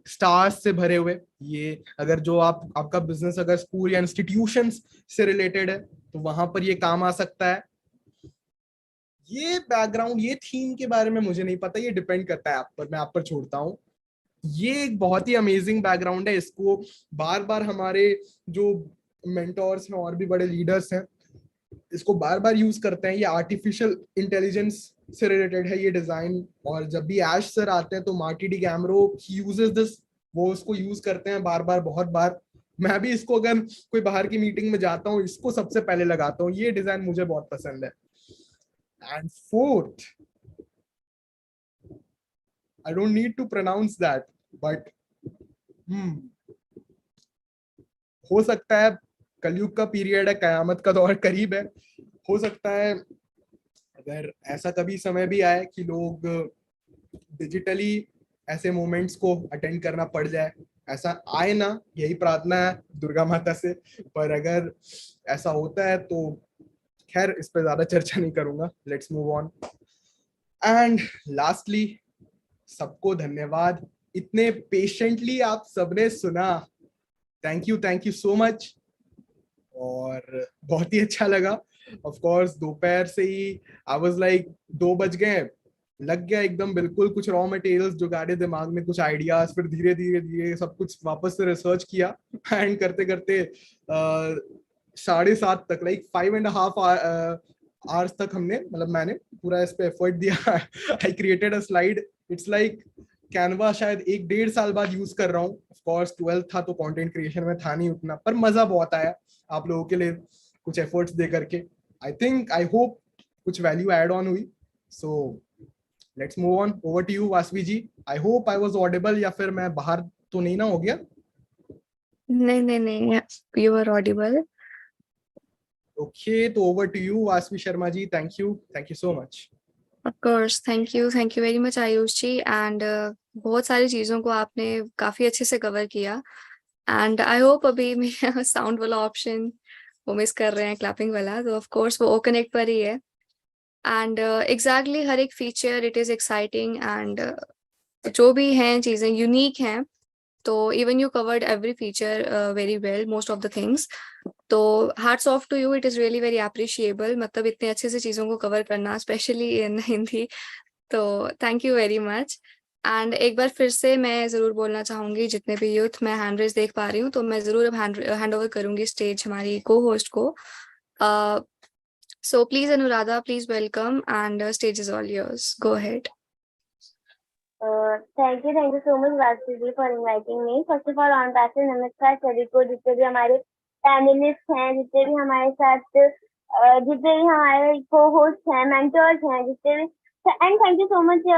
Speaker 2: स्टार्स से भरे हुए, ये अगर जो आपका बिजनेस अगर स्कूल या इंस्टीट्यूशंस से रिलेटेड है तो वहां पर ये काम आ सकता है. ये बैकग्राउंड, ये थीम के बारे में मुझे नहीं पता, ये डिपेंड करता है आप पर, मैं आप पर छोड़ता हूँ. ये एक बहुत ही अमेजिंग बैकग्राउंड है. इसको बार बार हमारे जो मेंटोर्स हैं और भी बड़े लीडर्स हैं, इसको बार बार यूज करते हैं. ये आर्टिफिशियल इंटेलिजेंस से रिलेटेड है ये डिजाइन. और जब भी ऐश सर आते हैं तो मार्टी डी कैमरो ही यूजेस दिस, वो उसको यूज करते हैं बार बार, बहुत बार. मैं भी इसको अगर कोई बाहर की मीटिंग में जाता हूँ, इसको सबसे पहले लगाता हूँ. ये डिजाइन मुझे बहुत पसंद है. And fourth, I don't need to pronounce that, but हो सकता है कलयुग का पीरियड है, कयामत का दौर करीब है. हो सकता है अगर ऐसा कभी समय भी आए कि लोग डिजिटली ऐसे मोमेंट्स को अटेंड करना पड़ जाए, ऐसा आए ना, यही प्रार्थना है दुर्गा माता से. पर अगर ऐसा होता है तो खैर इस पे ज्यादा चर्चा नहीं करूंगा. Let's move on. And lastly, सबको धन्यवाद, इतने पेशेंटली आप सबने सुना. Thank you so much. और बहुत ही अच्छा लगा. ऑफ कोर्स दोपहर से ही आई वाज लाइक 2 बज गए, लग गया एकदम बिल्कुल कुछ रॉ मटेरियल्स जो गाड़े दिमाग में, कुछ आइडियाज. फिर धीरे धीरे धीरे सब कुछ वापस से रिसर्च किया. एंड करते करते 7:30 तक, लाइक 5.5 आवर्स तक हमने, मतलब मैंने पूरा इस पे एफर्ट दिया. I created a slide. It's like Canva शायद 1-1.5 साल बाद यूज कर रहा हूँ. ऑफ कोर्स 12th था तो कंटेंट क्रिएशन में था नहीं उतना, पर मजा बहुत आया आप लोगों के लिए कुछ एफर्ट्स दे करके. आई होप कुछ वैल्यू ऐड ऑन हुई. So let's move on. Over to you Vasavi ji. I hope I was audible, या फिर मैं बाहर तो नहीं ना हो गया?
Speaker 1: नहीं, you are audible.
Speaker 2: ओके, तो over to you Vasavi Sharma ji. Thank you so much.
Speaker 1: Of course, thank you very much Ayush ji. And बहुत सारी चीज़ों को आपने काफ़ी अच्छे से कवर किया. एंड आई होप अभी मेरा साउंड वाला ऑप्शन वो मिस कर रहे हैं, क्लैपिंग वाला, तो ऑफ कोर्स वो ओ कनेक्ट पर ही है. एंड एग्जैक्टली हर एक feature it is exciting. And जो भी हैं चीज़ें यूनिक हैं. तो even you covered every feature very well, most of the things. तो hats off to you, it is really very appreciable. मतलब इतने अच्छे से चीज़ों को कवर करना, स्पेशली इन हिंदी. तो thank you very much. And एक बार फिर से मैं ज़रूर बोलना चाहूँगी, जितने भी यूथ मैं हैंड रेज देख पा रही हूँ, तो मैं ज़रूर अब हैंड ओवर करूँगी स्टेज हमारी को होस्ट को. So please Anuradha, please welcome, and stage is all yours. Go ahead.
Speaker 3: Thank you so much Vasu ji for inviting me. First of all, on behalf of नमस्कार सभी को, जितने भी हमारे पैनलिस्ट हैं, जितने भी हमारे साथ जितने भी हमारे co-hosts हैं, mentors हैं, जितने भी, and thank you so much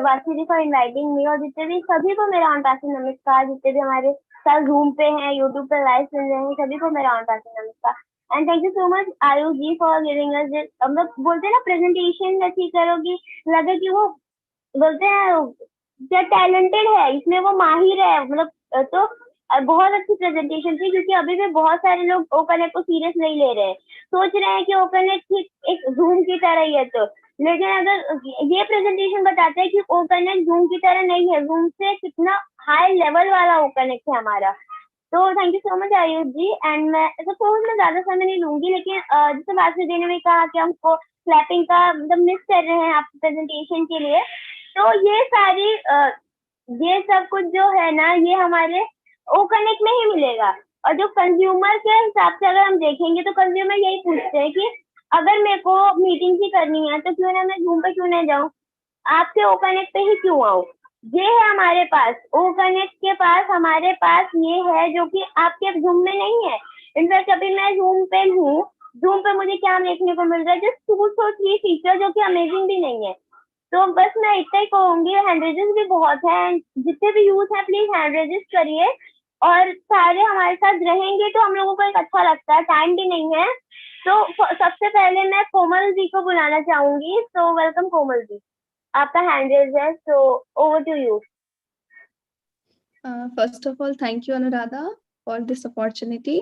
Speaker 3: Vasu ji for inviting me. और जितने भी सभी को मेरा on behalf of नमस्कार, जितने भी हमारे साथ Zoom पे हैं, YouTube पे लाइव सुन रहे हैं, सभी को मेरा on behalf of नमस्कार. And thank you so much Ayush ji for giving us this, मतलब बोलते हैं ना प्रेजेंटेशन अच्छी करोगी, लगे कि वो बोलते हैं क्या टैलेंटेड है इसमें, वो माहिर है. मतलब तो बहुत अच्छी प्रेजेंटेशन थी, क्योंकि अभी भी बहुत सारे लोग ओकनेक्ट को सीरियस नहीं ले रहे हैं, सोच रहे हैं कि ओकनेक्ट एक जूम की तरह ही है. तो लेकिन अगर ये प्रेजेंटेशन बताता है कि ओकनेक्ट जूम की तरह नहीं है, जूम से कितना हाई लेवल वाला ओकनेक्ट है हमारा. तो thank you so much Ayush ji. And मैं सपोज मैं ज्यादा समय नहीं लूंगी, लेकिन जैसे वासु जी ने भी कहा कि हमको क्लैपिंग का मतलब मिस कर रहे हैं आपकी प्रेजेंटेशन के लिए. तो ये सारी ये सब कुछ जो है ना, ये हमारे ओ कनेक्ट में ही मिलेगा. और जो कंज्यूमर के हिसाब से अगर हम देखेंगे, तो कंज्यूमर यही पूछते हैं कि अगर मेरे को मीटिंग ही करनी है तो क्यों ना मैं जूम पे क्यों ना जाऊं, आपके ओ कनेक्ट पे ही क्यों आऊं. ये है हमारे पास, ओ कनेक्ट के पास हमारे पास ये है जो कि आपके जूम में नहीं है. इनफैक्ट अभी मैं जूम पे हूँ, जूम पे मुझे क्या देखने को मिल रहा है, जस्ट 2 3 फीचर जो कि अमेजिंग भी नहीं है. तो बस मैं इतना ही कहूंगी. हैंड रेजेस भी बहुत है, जितने भी यूथ हैं प्लीज हैंड रेजेस करिए, और सारे हमारे साथ रहेंगे तो हम लोगों को एक अच्छा लगता है. टाइम भी नहीं है, तो सबसे पहले मैं कोमल जी को बुलाना चाहूंगी। सो वेलकम कोमल जी, आपका हैंड रेज है, so over to you.
Speaker 4: First of all, thank you, Anuradha, for this opportunity.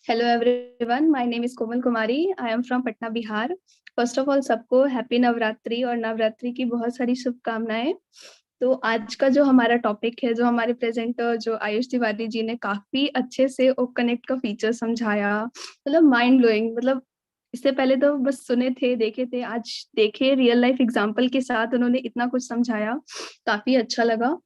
Speaker 4: Hello, everyone. My name is Komal Kumari. I am from Patna, Bihar. First of all, सबको happy Navratri और नवरात्रि की बहुत सारी शुभकामनाएं। तो आज का जो हमारा टॉपिक है, जो हमारे प्रेजेंटर जो आयुष तिवारी जी ने काफी अच्छे से ओ कनेक्ट का फीचर समझाया, मतलब माइंड ब्लोइंग। मतलब इससे पहले तो बस सुने थे, देखे थे, आज देखे रियल लाइफ एग्जांपल के साथ उन्होंने इतना कुछ समझाया, काफी अच्छा लगा।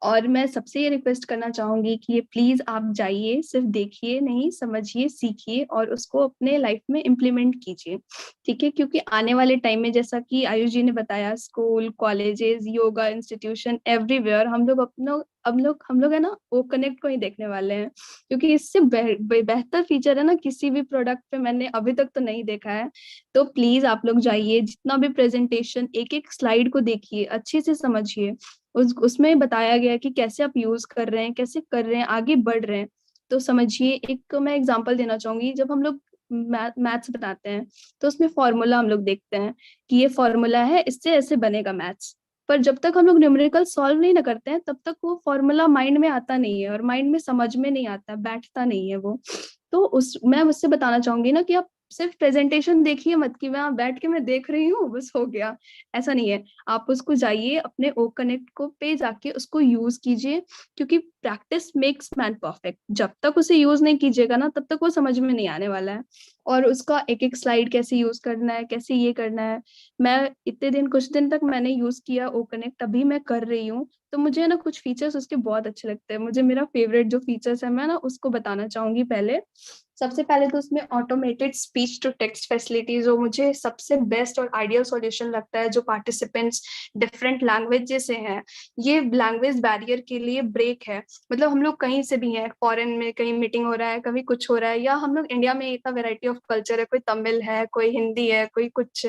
Speaker 4: और मैं सबसे ये रिक्वेस्ट करना चाहूंगी कि ये प्लीज आप जाइए, सिर्फ देखिए नहीं, समझिए, सीखिए और उसको अपने लाइफ में इम्प्लीमेंट कीजिए, ठीक है? क्योंकि आने वाले टाइम में, जैसा कि आयुष जी ने बताया, school, colleges, yoga institution, everywhere हम लोग है ना, वो कनेक्ट को ही देखने वाले हैं। क्योंकि इससे बेहतर फीचर है ना, किसी भी प्रोडक्ट पे मैंने अभी तक तो नहीं देखा है। तो प्लीज आप लोग जाइए, जितना भी प्रेजेंटेशन, एक एक स्लाइड को देखिए, अच्छे से समझिए। उसमें बताया गया कि कैसे आप यूज कर रहे हैं, कैसे कर रहे हैं, आगे बढ़ रहे हैं। तो समझिए, एक मैं एग्जांपल देना चाहूंगी। जब हम लोग मैथ्स बनाते हैं तो उसमें फॉर्मूला हम लोग देखते हैं कि ये फॉर्मूला है, इससे ऐसे बनेगा मैथ्स। पर जब तक हम लोग न्यूमेरिकल सॉल्व नहीं ना करते हैं, तब तक वो फॉर्मूला माइंड में आता नहीं है और माइंड में समझ में नहीं आता, बैठता नहीं है वो। तो मैं उससे बताना चाहूंगी ना कि आप सिर्फ प्रेजेंटेशन देखिए मत, कि मैं बैठ के मैं देख रही हूँ बस हो गया, ऐसा नहीं है। आप उसको जाइए, अपने ओ कनेक्ट को पे जाके उसको यूज कीजिए। क्योंकि प्रैक्टिस मेक्स मैन परफेक्ट। जब तक उसे यूज नहीं कीजिएगा ना, तब तक वो समझ में नहीं आने वाला है। और उसका एक एक स्लाइड कैसे यूज करना है, कैसे ये करना है, मैं इतने दिन, कुछ दिन तक मैंने यूज किया ओ कनेक्ट, अभी मैं कर रही हूँ। तो मुझे ना कुछ फीचर्स उसके बहुत अच्छे लगते हैं। मुझे मेरा फेवरेट जो फीचर्स है, मैं ना उसको बताना चाहूंगी। पहले, सबसे पहले तो उसमें automated speech to text facility, जो मुझे सबसे बेस्ट और आइडियल सॉल्यूशन लगता है। जो पार्टिसिपेंट्स डिफरेंट लैंग्वेज से हैं, ये लैंग्वेज बैरियर के लिए ब्रेक है। मतलब हम लोग कहीं से भी हैं, फॉरेन में कहीं मीटिंग हो रहा है, कभी कुछ हो रहा है, या हम लोग इंडिया में इतना वैरायटी ऑफ कल्चर है, कोई तमिल है, कोई हिंदी है, कोई कुछ।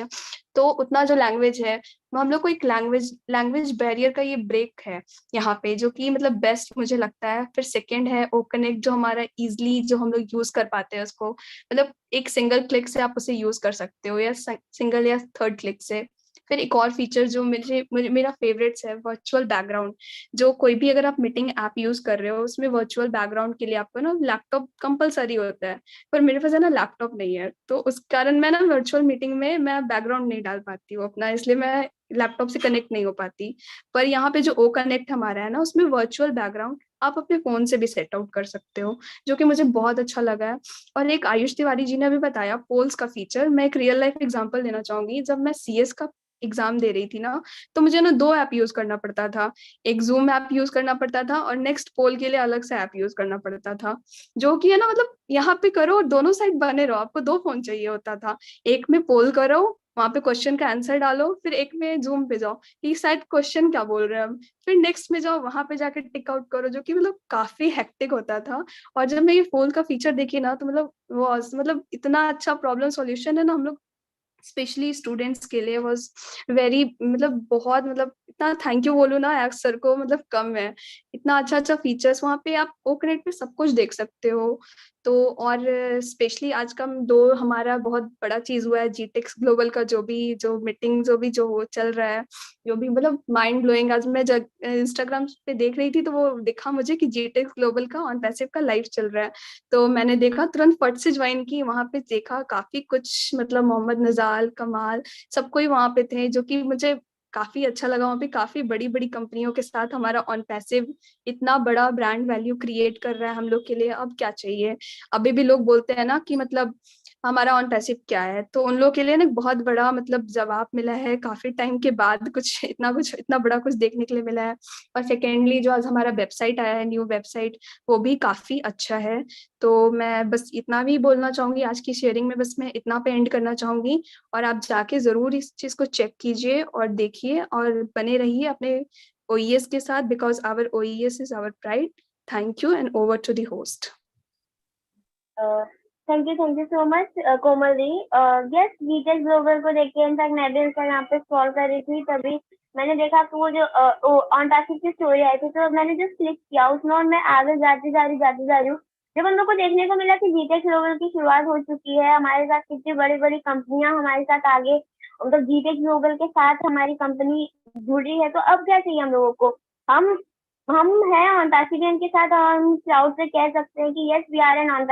Speaker 4: तो उतना जो लैंग्वेज है, वो हम लोग को एक लैंग्वेज बैरियर का ये ब्रेक है यहाँ पे, जो कि मतलब बेस्ट मुझे लगता है। फिर सेकंड है ओ कनेक्ट, जो हमारा इजिली जो हम लोग यूज कर पाते हैं उसको, मतलब एक सिंगल क्लिक से आप उसे यूज कर सकते हो, या सिंगल या थर्ड क्लिक से। फिर एक और फीचर जो मेरा फेवरेट्स है, वर्चुअल बैकग्राउंड। जो कोई भी, अगर आप मीटिंग ऐप यूज कर रहे हो, उसमें वर्चुअल बैकग्राउंड के लिए आपको ना लैपटॉप कंपलसरी होता है। पर मेरे पास है ना लैपटॉप नहीं है, तो उस कारण मैं ना वर्चुअल मीटिंग में मैं बैकग्राउंड नहीं डाल पाती हूँ अपना, इसलिए मैं लैपटॉप से कनेक्ट नहीं हो पाती। पर यहाँ पे जो ओ कनेक्ट हमारा है ना, उसमें वर्चुअल बैकग्राउंड आप अपने फोन से भी सेट आउट कर सकते हो, जो कि मुझे बहुत अच्छा लगा है। और एक आयुष तिवारी जी ने भी बताया पोल्स का फीचर। मैं एक रियल लाइफ एग्जांपल देना चाहूंगी। जब मैं सीएस का एग्जाम दे रही थी ना, तो मुझे ना दो ऐप यूज करना पड़ता था। एक जूम ऐप यूज करना पड़ता था, और नेक्स्ट पोल के लिए अलग से ऐप यूज करना पड़ता था। जो कि है ना, मतलब यहाँ पे करो, दोनों साइड बने रहो, आपको दो फोन चाहिए होता था। एक में पोल करो, वहां पे क्वेश्चन का आंसर डालो, फिर एक में जूम पे जाओ कि शायद क्वेश्चन क्या बोल रहे हैं हम, फिर नेक्स्ट में जाओ, वहां पे जाके टिक आउट करो, जो कि मतलब काफी हेक्टिक होता था। और जब मैं ये पोल का फीचर देखी ना, तो मतलब वो मतलब इतना अच्छा प्रॉब्लम सॉल्यूशन है ना, हम लोग स्पेशली स्टूडेंट्स के लिए वाज वेरी, मतलब बहुत, मतलब इतना थैंक यू बोलूँ ना एक्स सर को, मतलब कम है। इतना अच्छा अच्छा फीचर्स वहाँ पे, आप ओ कनेक्ट पे सब कुछ देख सकते हो। तो और स्पेशली आज का दो हमारा बहुत बड़ा चीज हुआ है, जीटेक्स ग्लोबल का, जो मीटिंग जो हो चल रहा है, जो भी मतलब माइंड ब्लोइंग। आज मैं जब इंस्टाग्राम पे देख रही थी, तो वो दिखा मुझे कि जीटेक्स ग्लोबल का ऑन पैसिव का लाइव चल रहा है। तो मैंने देखा, तुरंत फट से ज्वाइन की, वहां पे देखा काफी कुछ, मतलब मोहम्मद नजाल, कमाल, सब कोई वहां पे थे, जो कि मुझे काफी अच्छा लगा। वहां पे काफी बड़ी बड़ी कंपनियों के साथ हमारा ऑन पैसिव इतना बड़ा ब्रांड वैल्यू क्रिएट कर रहा है हम लोग के लिए। अब क्या चाहिए? अभी भी लोग बोलते हैं ना कि मतलब हमारा ऑन पैसिव क्या है, तो उन लोगों के लिए ना बहुत बड़ा मतलब जवाब मिला है, काफी टाइम के बाद कुछ इतना बड़ा कुछ देखने के लिए मिला है। और सेकेंडली, जो आज हमारा वेबसाइट आया है, न्यू वेबसाइट, वो भी काफी अच्छा है। तो मैं बस इतना भी बोलना चाहूंगी आज की शेयरिंग में, बस मैं इतना पे एंड करना चाहूंगी। और आप जाके जरूर इस चीज को चेक कीजिए और देखिए, और बने रहिए अपने ओईएस के साथ, because our OES is our pride. Thank you and over to the host.
Speaker 3: Thank you so much Komal ji. Yes, जीटेक ग्लोबल को देख के इनफैक्ट मैं भी उनका यहाँ पे स्क्रॉल कर रही थी, तभी मैंने देखा कि वो जो ऑन पैसिव की स्टोरी आई थी, तो मैंने जस्ट क्लिक किया उसमें, और मैं आगे जाती जा रही हूँ। जब हम लोग को देखने को मिला कि जीटेक ग्लोबल की शुरुआत हो चुकी है, हमारे साथ कितनी बड़ी-बड़ी कंपनियां हमारे साथ आगे मतलब जीटेक ग्लोबल के साथ हमारी कंपनी जुड़ी है, तो अब क्या चाहिए हम लोगों को? हम हैं ऑन पैसिवियन के साथ और हम प्राउड से कह सकते हैं कि yes we are an on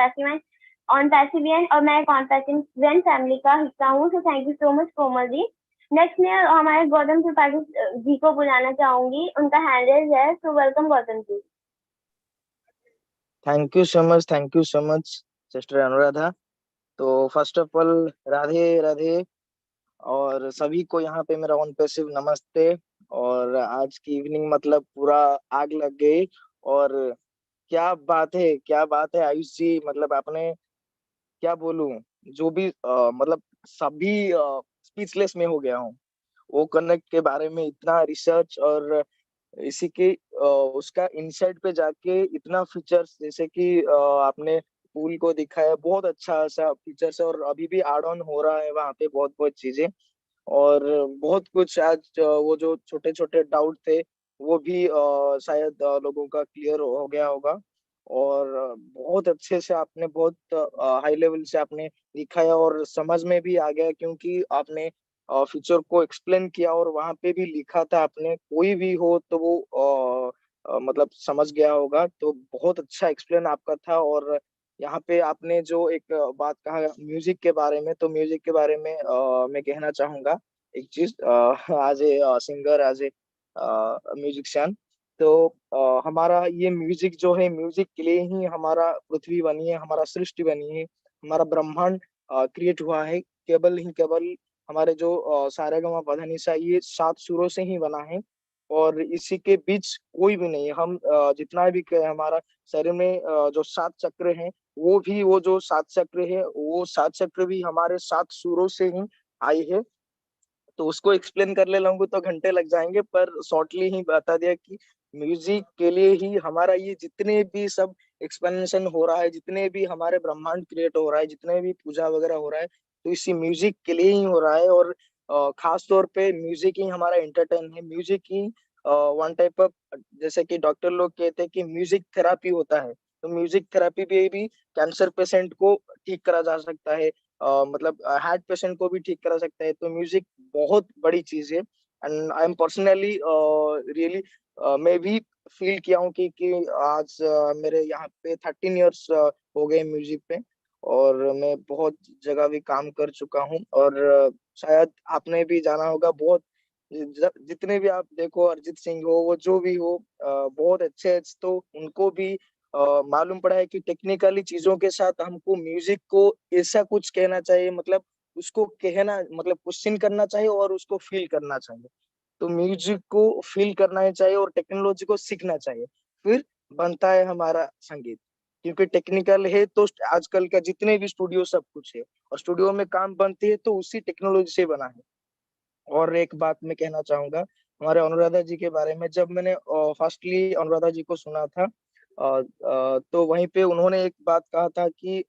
Speaker 3: passivian और मैं एक ऑन पैसिवियन फैमिली का हिस्सा हूँ। So thank you so much Komal ji. Next मैं हमारे गौतम त्रिपाठी जी को बुलाना चाहूंगी, उनका हैंड रेज है, so welcome Gautam ji.
Speaker 5: Thank you so much sister Anuradha. तो first of all Radhe Radhe, और सभी को यहाँ पे मेरा ऑन पैसिव नमस्ते। और आज की इवनिंग मतलब पूरा आग लग गई। और क्या बात है आयुष जी, मतलब आपने क्या बोलूं, जो भी मतलब सभी स्पीचलेस में हो गया हूँ। वो कनेक्ट के बारे में इतना रिसर्च, और इसी के उसका इनसाइट पे जाके इतना फीचर्स, जैसे कि आपने पूल को दिखाया, बहुत अच्छा सा फीचर्स है, और अभी भी एड ऑन हो रहा है वहाँ पे बहुत बहुत चीजें। और बहुत कुछ आज वो जो छोटे छोटे डाउट थे वो भी शायद लोगों का क्लियर हो गया होगा। और बहुत अच्छे से आपने, बहुत हाई लेवल से आपने दिखाया, और समझ में भी आ गया, क्योंकि आपने फीचर को एक्सप्लेन किया, और वहां पे भी लिखा था आपने, कोई भी हो तो वो मतलब समझ गया होगा। तो बहुत अच्छा एक्सप्लेन आपका था। और यहाँ पे आपने जो एक बात कहा म्यूजिक के बारे में, तो म्यूजिक के बारे में मैं कहना चाहूंगा एक चीज। As a singer, as a musician, तो हमारा ये म्यूजिक जो है, म्यूजिक के लिए ही हमारा पृथ्वी बनी है, हमारा सृष्टि बनी है, हमारा ब्रह्मांड क्रिएट हुआ है। केवल ही केवल हमारे जो सारेगामा पधानिसा, ये 7 सुरों से ही बना है। और इसी के बीच कोई भी नहीं है। हम जितना भी कहें, हमारा शरीर में जो 7 चक्र हैं, वो जो 7 चक्र है, वो 7 चक्र भी हमारे 7 सुरों से ही आई है। तो उसको एक्सप्लेन कर ले लूंगी तो घंटे लग जाएंगे, पर शॉर्टली ही बता दिया कि म्यूजिक के लिए ही हमारा ये जितने भी सब एक्सपेंशन हो रहा है, जितने भी हमारे ब्रह्मांड क्रिएट हो रहा है, जितने भी पूजा वगैरह हो रहा है, तो इसी म्यूजिक के लिए ही हो रहा है। और खास तौर पे म्यूजिक ही हमारा एंटरटेन है। Music he one type of, जैसे कि डॉक्टर लोग कहते हैं कि म्यूजिक थेरापी होता है, तो म्यूजिक थेरापी भी कैंसर पेशेंट को ठीक करा जा सकता है। मतलब हार्ट पेशेंट को भी ठीक करा सकता है। तो म्यूजिक बहुत बड़ी चीज है। And I am personally really, मैं भी फील किया हूँ कि आज मेरे यहाँ पे 13 इयर्स हो गए म्यूजिक पे। और मैं बहुत जगह भी काम कर चुका हूँ। और शायद आपने भी जाना होगा, बहुत जितने भी आप देखो, अरिजीत सिंह हो, वो जो भी हो, बहुत अच्छे, तो उनको भी मालूम पड़ा है कि टेक्निकली चीजों के साथ हमको म्यूजिक को ऐसा कुछ कहना चाहिए, मतलब उसको कहना, मतलब क्वेश्चन करना चाहिए और उसको फील करना चाहिए। तो म्यूजिक को फील करना ही चाहिए और टेक्नोलॉजी को सीखना चाहिए, फिर बनता है हमारा संगीत। क्योंकि टेक्निकल है तो आजकल का जितने भी स्टूडियो सब कुछ है, और स्टूडियो में काम बनती है तो उसी टेक्नोलॉजी से बना है। और एक बात मैं कहना चाहूंगा हमारे अनुराधा जी के बारे में। जब मैंने फर्स्टली अनुराधा जी को सुना था, तो वहीं पे उन्होंने एक बात कहा था कि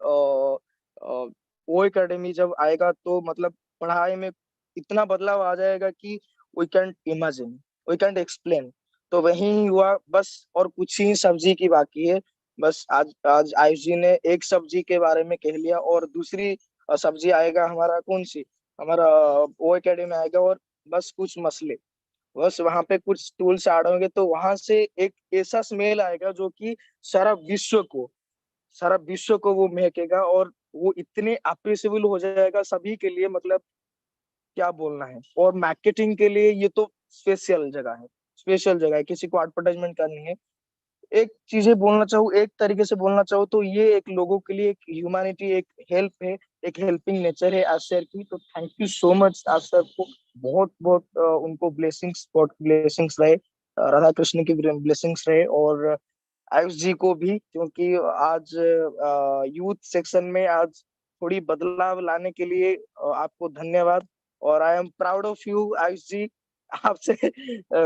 Speaker 5: वो एकेडमी जब आएगा तो मतलब पढ़ाई में इतना बदलाव आ जाएगा कि we can't imagine, we can't explain. तो वही हुआ बस, और कुछ ही सब्जी की बाकी है। बस आज आज आयुष जी ने एक सब्जी के बारे में कह लिया, और दूसरी सब्जी आएगा हमारा, कौन सी, हमारा वो एकेडमी आएगा। और बस कुछ मसले, बस वहां पे कुछ टूल्स ऐड होंगे, तो वहां से एक ऐसा स्मेल आएगा जो कि सारा विश्व को, सारा विश्व को वो महकेगा। और वो इतने अप्रिसिएबल हो जाएगा सभी के लिए, मतलब क्या बोलना है। और मार्केटिंग के लिए ये तो स्पेशल जगह है, स्पेशल जगह है, किसी को एडवर्टाइजमेंट करनी है, एक चीजें बोलना चाहूँ, एक तरीके से बोलना चाहूँ, तो ये एक लोगों के लिए एक ह्यूमैनिटी, एक हेल्प है, एक हेल्पिंग नेचर है आज सर की। तो थैंक यू सो मच आज सर को, बहुत बहुत उनको ब्लेसिंग्स, बहुत ब्लेसिंग्स रहे, राधा कृष्ण की ब्लेसिंग्स रहे। और आयुष जी को भी, क्योंकि आज यूथ सेक्शन में आज थोड़ी बदलाव लाने के लिए आपको धन्यवाद। और I am proud of you Ayush ji. आपसे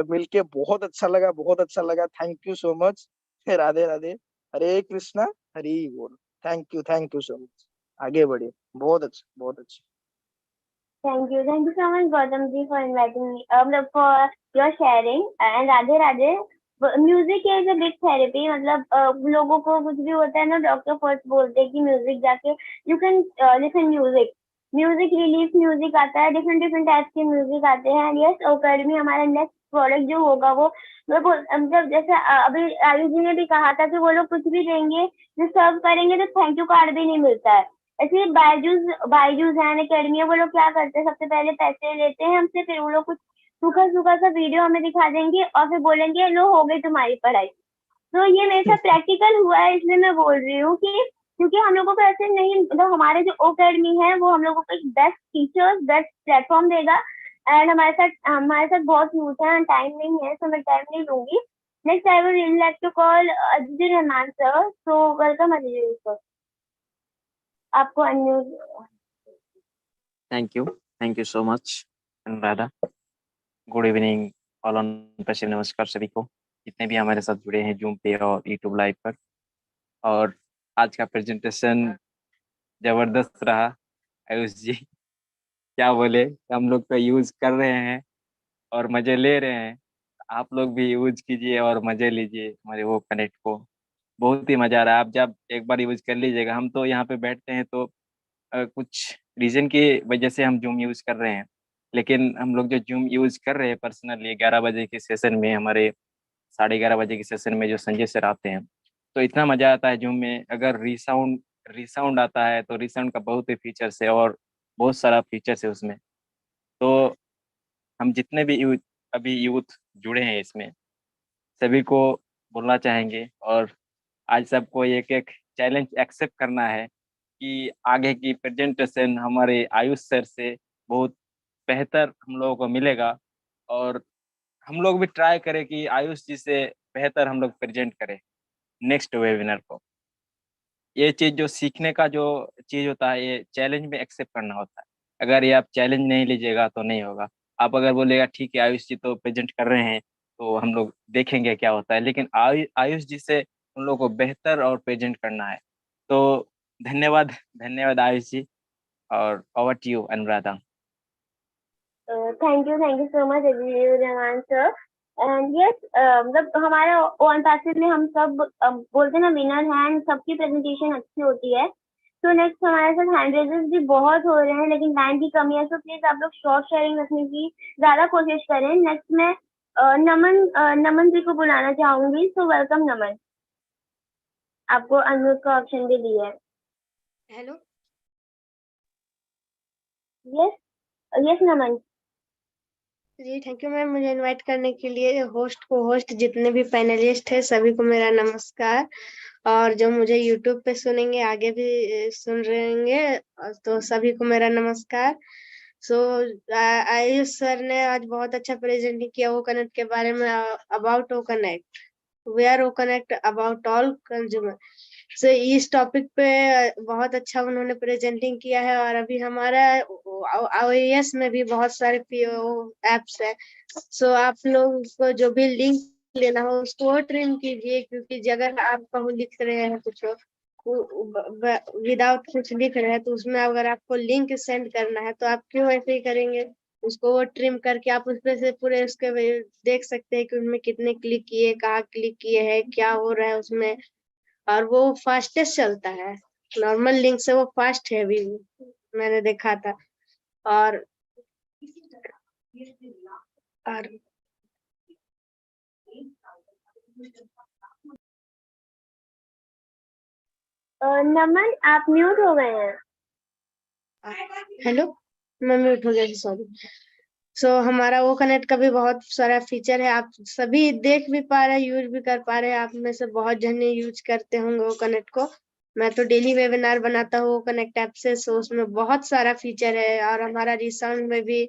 Speaker 5: मिलके बहुत अच्छा लगा, बहुत अच्छा लगा। Thank you so much. Radhe Radhe, Hare Krishna, Hari बोल। Thank you so much. आगे बढ़िए, बहुत अच्छा, बहुत अच्छा।
Speaker 3: Thank you. Thank you so much, Gautam ji, for inviting me, for your sharing. And Radhe Radhe. Music is a big therapy. मतलब लोगों को कुछ भी होता है ना, डॉक्टर फर्स्ट बोलते हैं कि म्यूजिक जाके you can listen music, music relief music आता है, डिफरेंट डिफरेंट टाइप्स के म्यूजिक आते हैं। यस, अकेडमी हमारा नेक्स्ट प्रोडक्ट जो होगा वो मतलब जैसे अभी आयुष जी ने भी कहा था कि वो लोग कुछ भी देंगे, जो सर्व करेंगे तो थैंक यू कार्ड भी नहीं मिलता है। ऐसे बायजूस बायजूस है अकेडमी है, वो लोग क्या करते हैं, सबसे पहले पैसे लेते हैं हमसे, फिर वो लोग कुछ सूखा सूखा सा वीडियो हमें दिखा देंगे और फिर बोलेंगे लो हो गई तुम्हारी पढ़ाई। तो ये मेरे साथ प्रैक्टिकल हुआ है, इसलिए मैं बोल रही हूँ कि क्योंकि हम लोगों को ऐसे नहीं, मतलब हमारे जो अकेडमी है वो हम लोगों को एक बेस्ट टीचर्स बेस्ट प्लेटफॉर्म देगा। एंड हमारे साथ बहुत यूथ है, टाइम नहीं है तो मैं टाइम नहीं लूंगी। Next I would really like to call Aziz Rahman sir. So welcome Aziz sir, आपको unmute.
Speaker 6: Thank you so much, Anuradha. Good evening all on passive, नमस्कार सभी को जितने भी हमारे साथ जुड़े हैं जूम पे और यूट्यूब लाइव पर। और आज का प्रेजेंटेशन जबरदस्त रहा। आयुष जी क्या बोले, हम लोग तो यूज कर रहे हैं और मजे ले रहे हैं। आप लोग भी यूज कीजिए और मजे लीजिए हमारे वो कनेक्ट को। बहुत ही मजा आ रहा है। आप जब एक बार यूज कर लीजिएगा, हम तो यहाँ पे बैठते हैं तो कुछ रीजन की वजह से हम जूम यूज कर रहे हैं, लेकिन हम लोग जो जूम यूज कर रहे हैं पर्सनली 11 बजे के सेशन में, हमारे 11:30 बजे के सेशन में जो संजय सर आते हैं, तो इतना मजा आता है जूम में। अगर रिसाउंड आता है तो रिसाउंड का बहुत ही फीचर्स है और बहुत सारा फीचर्स है उसमें। तो हम जितने भी अभी यूथ जुड़े हैं इसमें, सभी को बोलना चाहेंगे और आज सबको एक एक चैलेंज एक्सेप्ट करना है कि आगे की प्रेजेंटेशन हमारे आयुष सर से बहुत बेहतर हम लोगों को मिलेगा। और हम लोग भी ट्राई करें कि आयुष जी से बेहतर हम लोग प्रेजेंट करें नेक्स्ट वेबिनार को। ये चीज जो सीखने का जो चीज होता है, ये चैलेंज में एक्सेप्ट करना होता है। अगर ये आप चैलेंज नहीं लीजिएगा तो नहीं होगा। आप अगर बोलेगा ठीक है आयुष जी तो प्रेजेंट कर रहे हैं तो हम लोग देखेंगे क्या होता है, लेकिन आयुष जी से उन लोगों को बेहतर और प्रेजेंट करना है। तो धन्यवाद, धन्यवाद आयुष जी। और over to you Anuradha.
Speaker 3: Thank you so much Aziz Rahman sir. And yes, मतलब हमारा ऑन पैसेज में हम सब बोलते हैं ना विनर हैं, सबकी प्रेजेंटेशन अच्छी होती है। तो नेक्स्ट हमारे साथ हैंड रेजेस भी बहुत हो रहे हैं, लेकिन टाइम की कमी है, तो प्लीज आप लोग शॉर्ट शेयरिंग रखने की ज्यादा कोशिश करें। नेक्स्ट मैं नमन जी को बुलाना चाहूंगी। सो वेलकम नमन, आपको अनम्यूट का ऑप्शन भी दिया है।
Speaker 7: Hello,
Speaker 3: yes yes Naman.
Speaker 7: जी थैंक यू मैम मुझे इनवाइट करने के लिए। होस्ट जितने भी पैनलिस्ट है सभी को मेरा नमस्कार। और जो मुझे यूट्यूब पे सुनेंगे, आगे भी सुन रहेंगे, तो सभी को मेरा नमस्कार। सो आयुष सर ने आज बहुत अच्छा प्रेजेंटिंग किया वो कनेक्ट के बारे में, अबाउट वो कनेक्ट, वी आर वो कनेक्ट अबाउट ऑल कंज्यूमर। सो इस टॉपिक पे बहुत अच्छा उन्होंने प्रेजेंटिंग किया है। और अभी हमारा iOS में भी बहुत सारे एप्स है। सो आप लोग को जो भी लिंक लेना हो उसको ट्रिम कीजिए, क्योंकि अगर आप कहूँ लिख रहे हैं कुछ विदाउट कुछ लिख रहे हैं तो उसमें अगर आपको लिंक सेंड करना है तो आप क्यों ऐसे ही करेंगे। उसको वो ट्रिम करके आप उसपे से पूरे उसके देख सकते हैं कि उनमें कितने क्लिक किए, कहाँ क्लिक किए हैं, क्या हो रहा है उसमें। और वो फास्टेस्ट चलता है, नॉर्मल लिंक से वो फास्ट है, अभी मैंने देखा था। और
Speaker 3: नमन आप म्यूट हो गए हैं।
Speaker 7: हेलो, मैं म्यूट हो गया, सॉरी। सो हमारा वो कनेक्ट का भी बहुत सारा फीचर है, आप सभी देख भी पा रहे हैं, यूज भी कर पा रहे हैं। आप में से बहुत जने यूज करते होंगे वो कनेक्ट को। मैं तो डेली वेबिनार बनाता हूँ कनेक्ट ऐप से, सो उसमें बहुत सारा फीचर है। और हमारा रिसाउंड में भी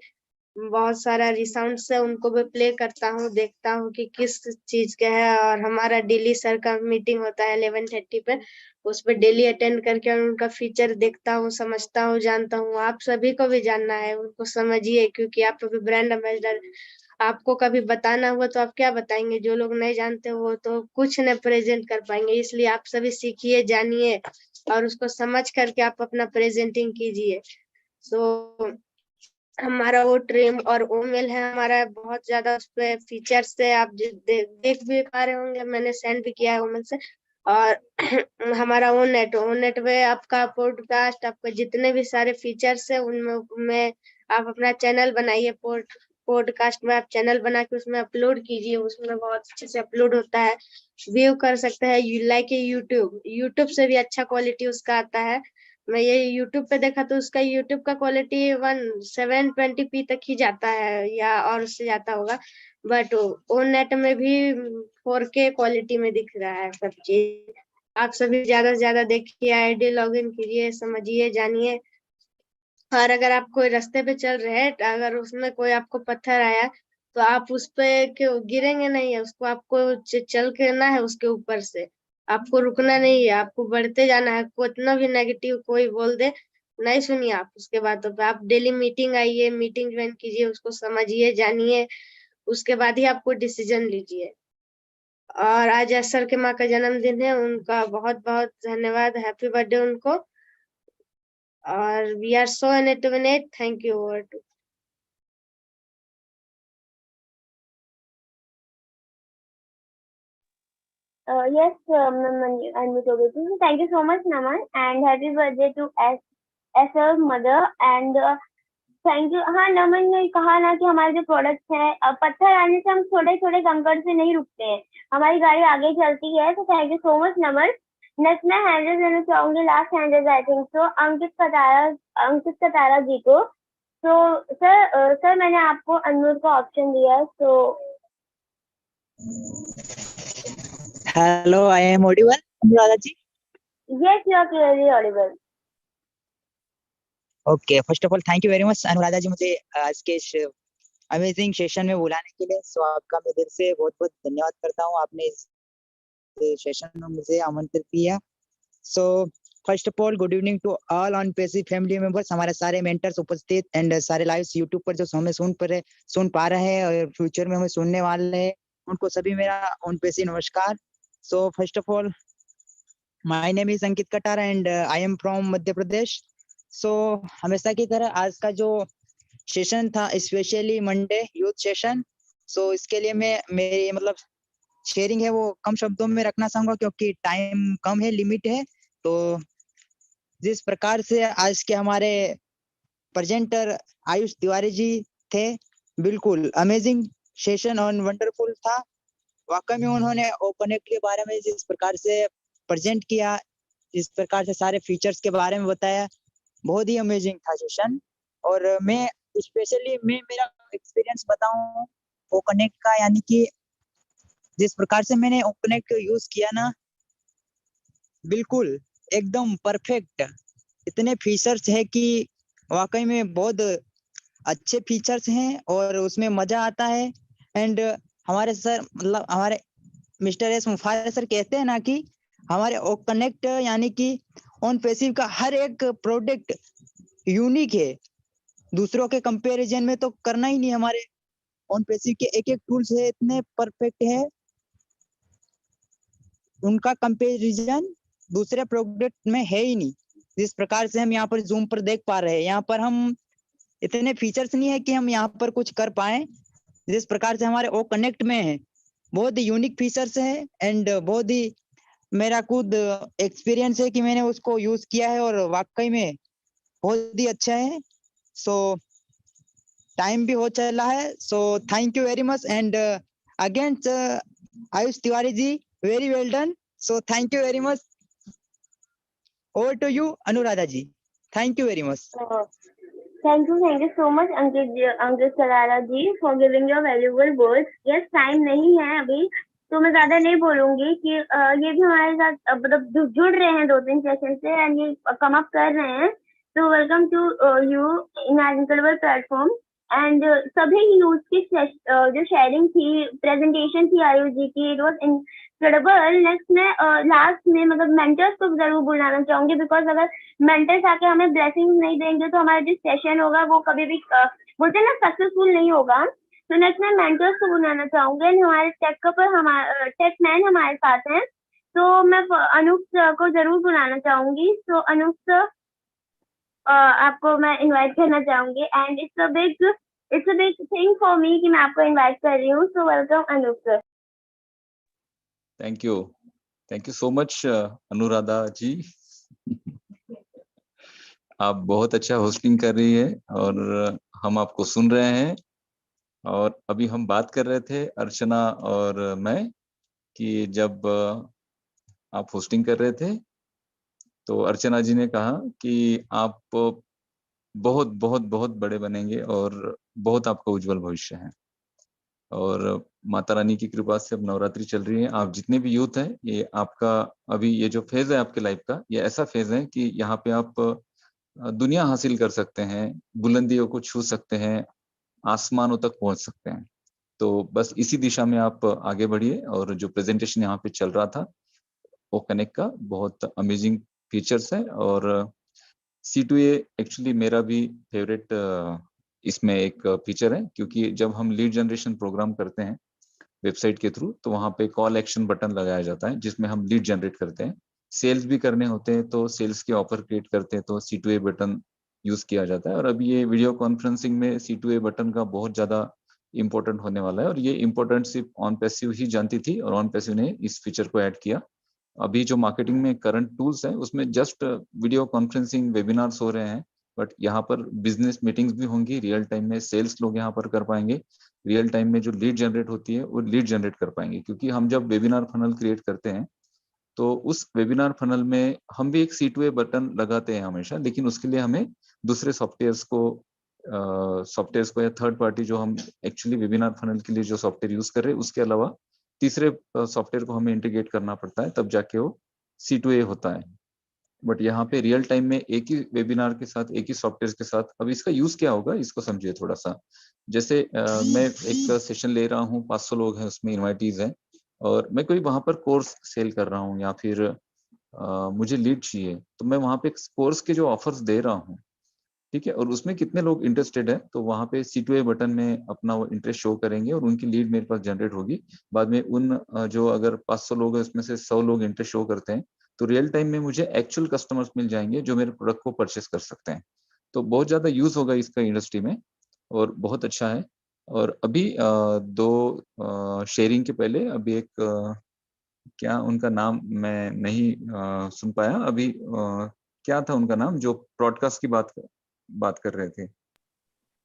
Speaker 7: बहुत सारा रिसाउंड से उनको भी प्ले करता हूँ, देखता हूँ कि किस चीज का है। और हमारा डेली सर का मीटिंग होता है 11:30 पे, उस पर डेली अटेंड करके उनका फीचर देखता हूँ, समझता हूँ, जानता हूँ। आप सभी को भी जानना है, उनको समझिए, क्योंकि आप अभी ब्रांड एम्बेसडर। आपको कभी बताना हुआ तो आप क्या बताएंगे, जो लोग नहीं जानते वो तो कुछ न प्रेजेंट कर पाएंगे। इसलिए आप सभी सीखिए, जानिए और उसको समझ करके आप अपना प्रेजेंटिंग कीजिए। सो हमारा वो ट्रिम और ओमेल है हमारा, बहुत ज्यादा उस पे फीचर्स है, आप देख भी पा रहे होंगे, मैंने सेंड भी किया है ओमेल से। और हमारा ओनेट में आपका पॉडकास्ट, आपका जितने भी सारे फीचर्स है उनमें आप अपना चैनल बनाइए, पॉडकास्ट में आप चैनल बना के उसमें अपलोड कीजिए, उसमें बहुत अच्छे से अपलोड होता है, व्यू कर सकते हैं। लाइक यूट्यूब से भी अच्छा क्वालिटी उसका आता है। मैं ये यूट्यूब पे देखा तो उसका यूट्यूब का क्वालिटी 720p तक ही जाता है, या और उससे जाता होगा, बट ओ नेट में भी 4K क्वालिटी में दिख रहा है सब चीज। आप सभी ज्यादा से ज्यादा देखिए, आईडी लॉगिन कीजिए, समझिए, जानिए। और अगर आप कोई रास्ते पे चल रहे हैं, अगर उसमें कोई आपको पत्थर आया तो आप उस पे क्यों गिरेंगे नहीं है, उसको आपको चल के ना है उसके ऊपर से, आपको रुकना नहीं है, आपको बढ़ते जाना है। कितना भी नेगेटिव कोई बोल दे, नहीं सुनिए आप उसके बातों पे। आप डेली मीटिंग आइए, मीटिंग ज्वाइन कीजिए, उसको समझिए, जानिए, उसके बाद ही आपको डिसीजन लीजिए। और आज सर के माँ का जन्मदिन है, उनका बहुत बहुत धन्यवाद, हैप्पी बर्थडे उनको। और वी आर सो एनेट, thank you. Over to
Speaker 3: Yes, unmute हो गई थी। Thank you so much, Naman, and happy birthday to as a mother and thank you. हाँ, नमन ने कहा ना कि हमारे जो प्रोडक्ट्स हैं, पत्थर आने से हम छोटे छोटे कंकड़ से नहीं रुकते हैं, हमारी गाड़ी आगे चलती है। तो thank you so much Naman. Next मैं हैंडल देना चाहूंगी, last handle I think so, Ankit Katara ji को। तो सर मैंने आपको अनम्यूट का ऑप्शन दिया है, तो
Speaker 8: hello, I am audible Anuradha ji?
Speaker 3: Yes, you are clearly audible.
Speaker 8: Okay, first of all thank you very much Anuradha ji, मुझे आज के इस अमेजिंग सेशन में बुलाने के लिए। सो आपका मैं दिल से बहुत बहुत धन्यवाद करता हूँ, आपने इस सेशन में मुझे आमंत्रित किया। So first of all good evening to all on passive family members, हमारे सारे मेंटर्स उपस्थित एंड सारे लाइव्स यूट्यूब पर जो हमें सुन पा रहे हैं और फ्यूचर में हमें सुनने वाले हैं, उनको सभी मेरा ऑन पैसिव नमस्कार। So first of all my name is Ankit Katara and I am from Madhya Pradesh. So हमेशा की तरह आज का जो सेशन था, specially Monday youth session, so इसके लिए मैं मेरी मतलब शेयरिंग है वो कम शब्दों में रखना चाहूंगा, क्योंकि टाइम कम है, लिमिट है। तो जिस प्रकार से आज के हमारे प्रेजेंटर आयुष तिवारी जी थे, बिल्कुल अमेजिंग सेशन और वंडरफुल था। वाकई में उन्होंने ओपनएक्ट के बारे में जिस प्रकार से प्रेजेंट किया, जिस प्रकार से सारे फीचर्स के बारे में बताया, बहुत ही अमेजिंग था सेशन। और मैं स्पेशली मेरा एक्सपीरियंस बताऊं ओकनेक्ट का, यानी कि जिस प्रकार से मैंने ओकनेक्ट यूज किया ना, बिल्कुल एकदम परफेक्ट। इतने फीचर्स है कि वाकई में बहुत अच्छे फीचर्स हैं और उसमें मजा आता है। एंड हमारे सर मतलब हमारे मिस्टर एस मुफार सर कहते हैं ना कि हमारे ओकनेक्ट यानी कि ऑन पैसिव का हर एक प्रोडक्ट यूनिक है, दूसरों के कंपैरिजन में तो करना ही नहीं। हमारे ऑन पैसिव के एक एक टूल्स है इतने परफेक्ट है, उनका कंपैरिजन दूसरे प्रोडक्ट में है ही नहीं। जिस प्रकार से हम यहाँ पर जूम पर देख पा रहे हैं, यहाँ पर हम इतने फीचर्स नहीं है कि हम यहाँ पर कुछ कर पाए, जिस प्रकार से हमारे ओ कनेक्ट में है, बहुत ही यूनिक फीचर्स है। एंड बहुत ही मेरा खुद एक्सपीरियंस है कि मैंने उसको यूज किया है और वाकई में बहुत ही अच्छा है। सो टाइम भी हो चला है, so thank you very much and again Ayush Tiwari ji, very well done. So thank you very much. Over to you Anuradha ji, thank you very much.
Speaker 3: Thank you so much Ankit Katara ji for giving your valuable words. Yes, time नहीं है अभी, तो मैं ज्यादा नहीं बोलूंगी कि ये भी हमारे साथ मतलब जुड़ रहे हैं 2-3 सेशन से एंड ये कम अप कर रहे हैं। तो welcome to you in our incredible platform. And सभी यूथ की जो शेयरिंग थी, प्रेजेंटेशन थी आयुष जी की, इट वाज इनक्रेडिबल। नेक्स्ट मैं लास्ट में मतलब मेंटर्स को जरूर बुलाना चाहूंगी, बिकॉज अगर मेंटर्स आके हमें ब्लेसिंग नहीं देंगे तो हमारा जो सेशन होगा वो कभी भी बोलते हैं ना सक्सेसफुल नहीं होगा। तो नेक्स्ट मैं मेंटर्स को बुलाना चाहूंगी। हमारे टेक पर हमारे टेक मैन हमारे साथ हैं, तो मैं अनूप को जरूर बुलाना चाहूंगी। तो अनूप सर, आपको मैं इनवाइट करना चाहूंगी and it's a big thing for me कि मैं आपको इनवाइट कर रही हूँ. So welcome Anoop sir.
Speaker 9: Thank you so much Anuradha ji. आप बहुत अच्छा होस्टिंग कर रही है और हम आपको सुन रहे हैं. और अभी हम बात कर रहे थे अर्चना और मैं कि जब आप होस्टिंग कर रहे थे तो अर्चना जी ने कहा कि आप बहुत बहुत बहुत बड़े बनेंगे और बहुत आपका उज्जवल भविष्य है. और माता रानी की कृपा से अब नवरात्रि चल रही है. आप जितने भी यूथ हैं, ये आपका अभी ये जो फेज है आपके लाइफ का, ये ऐसा फेज है कि यहाँ पे आप दुनिया हासिल कर सकते हैं, बुलंदियों को छू सकते हैं, आसमानों तक पहुंच सकते हैं. तो बस इसी दिशा में आप आगे बढ़िए. और जो प्रेजेंटेशन यहाँ पे चल रहा था वो कनेक्ट का बहुत अमेजिंग फीचर्स है. और C2A एक्चुअली मेरा भी फेवरेट इसमें एक फीचर है, क्योंकि जब हम लीड जनरेशन प्रोग्राम करते हैं वेबसाइट के थ्रू तो वहाँ पे कॉल एक्शन बटन लगाया जाता है जिसमें हम लीड जनरेट करते हैं. सेल्स भी करने होते हैं तो सेल्स के ऑफर क्रिएट करते हैं तो C2A बटन यूज किया जाता है. और अभी ये वीडियो कॉन्फ्रेंसिंग में C2A बटन का बहुत ज्यादा इंपॉर्टेंट होने वाला है. और ये इंपॉर्टेंट सिर्फ ऑन पैसिव ही जानती थी और ऑन पैसिव ने इस फीचर को ऐड किया. अभी जो मार्केटिंग में करंट टूल्स हैं उसमें जस्ट वीडियो कॉन्फ्रेंसिंग वेबिनार्स हो रहे हैं, बट यहाँ पर बिजनेस मीटिंग्स भी होंगी रियल टाइम में. सेल्स लोग यहाँ पर कर पाएंगे. रियल टाइम में जो लीड जनरेट होती है वो लीड जनरेट कर पाएंगे, क्योंकि हम जब वेबिनार फनल क्रिएट करते हैं तो उस वेबिनार फनल में हम भी एक C2A बटन लगाते हैं हमेशा, लेकिन उसके लिए हमें दूसरे सॉफ्टवेयर्स को या थर्ड पार्टी जो हम एक्चुअली वेबिनार फनल के लिए जो सॉफ्टवेयर यूज कर रहे हैं उसके अलावा तीसरे सॉफ्टवेयर को हमें इंटीग्रेट करना पड़ता है, तब जाके वो C2A होता है. बट यहाँ पे रियल टाइम में एक ही वेबिनार के साथ, एक ही सॉफ्टवेयर के साथ, अब इसका यूज क्या होगा इसको समझिए थोड़ा सा. जैसे मैं एक सेशन ले रहा हूँ, 500 लोग हैं उसमें, इन्वाइटीज हैं, और मैं कोई वहां पर कोर्स सेल कर रहा हूँ या फिर मुझे लीड चाहिए, तो मैं वहां पे कोर्स के जो ऑफर्स दे रहा हूँ, ठीक है, और उसमें कितने लोग इंटरेस्टेड है, तो वहां पे C2A बटन में अपना वो इंटरेस्ट शो करेंगे और उनकी लीड मेरे पास जनरेट होगी. बाद में उन जो अगर 500 लोग हैं उसमें से 100 लोग इंटरेस्ट शो करते हैं तो रियल टाइम में मुझे एक्चुअल कस्टमर्स मिल जाएंगे जो मेरे प्रोडक्ट को परचेस कर सकते हैं. तो बहुत ज्यादा यूज होगा इसका इंडस्ट्री में और बहुत अच्छा है. और अभी दो शेयरिंग के पहले अभी एक क्या उनका नाम मैं नहीं सुन पाया अभी, क्या था उनका नाम जो ब्रॉडकास्ट की बात कर रहे थे?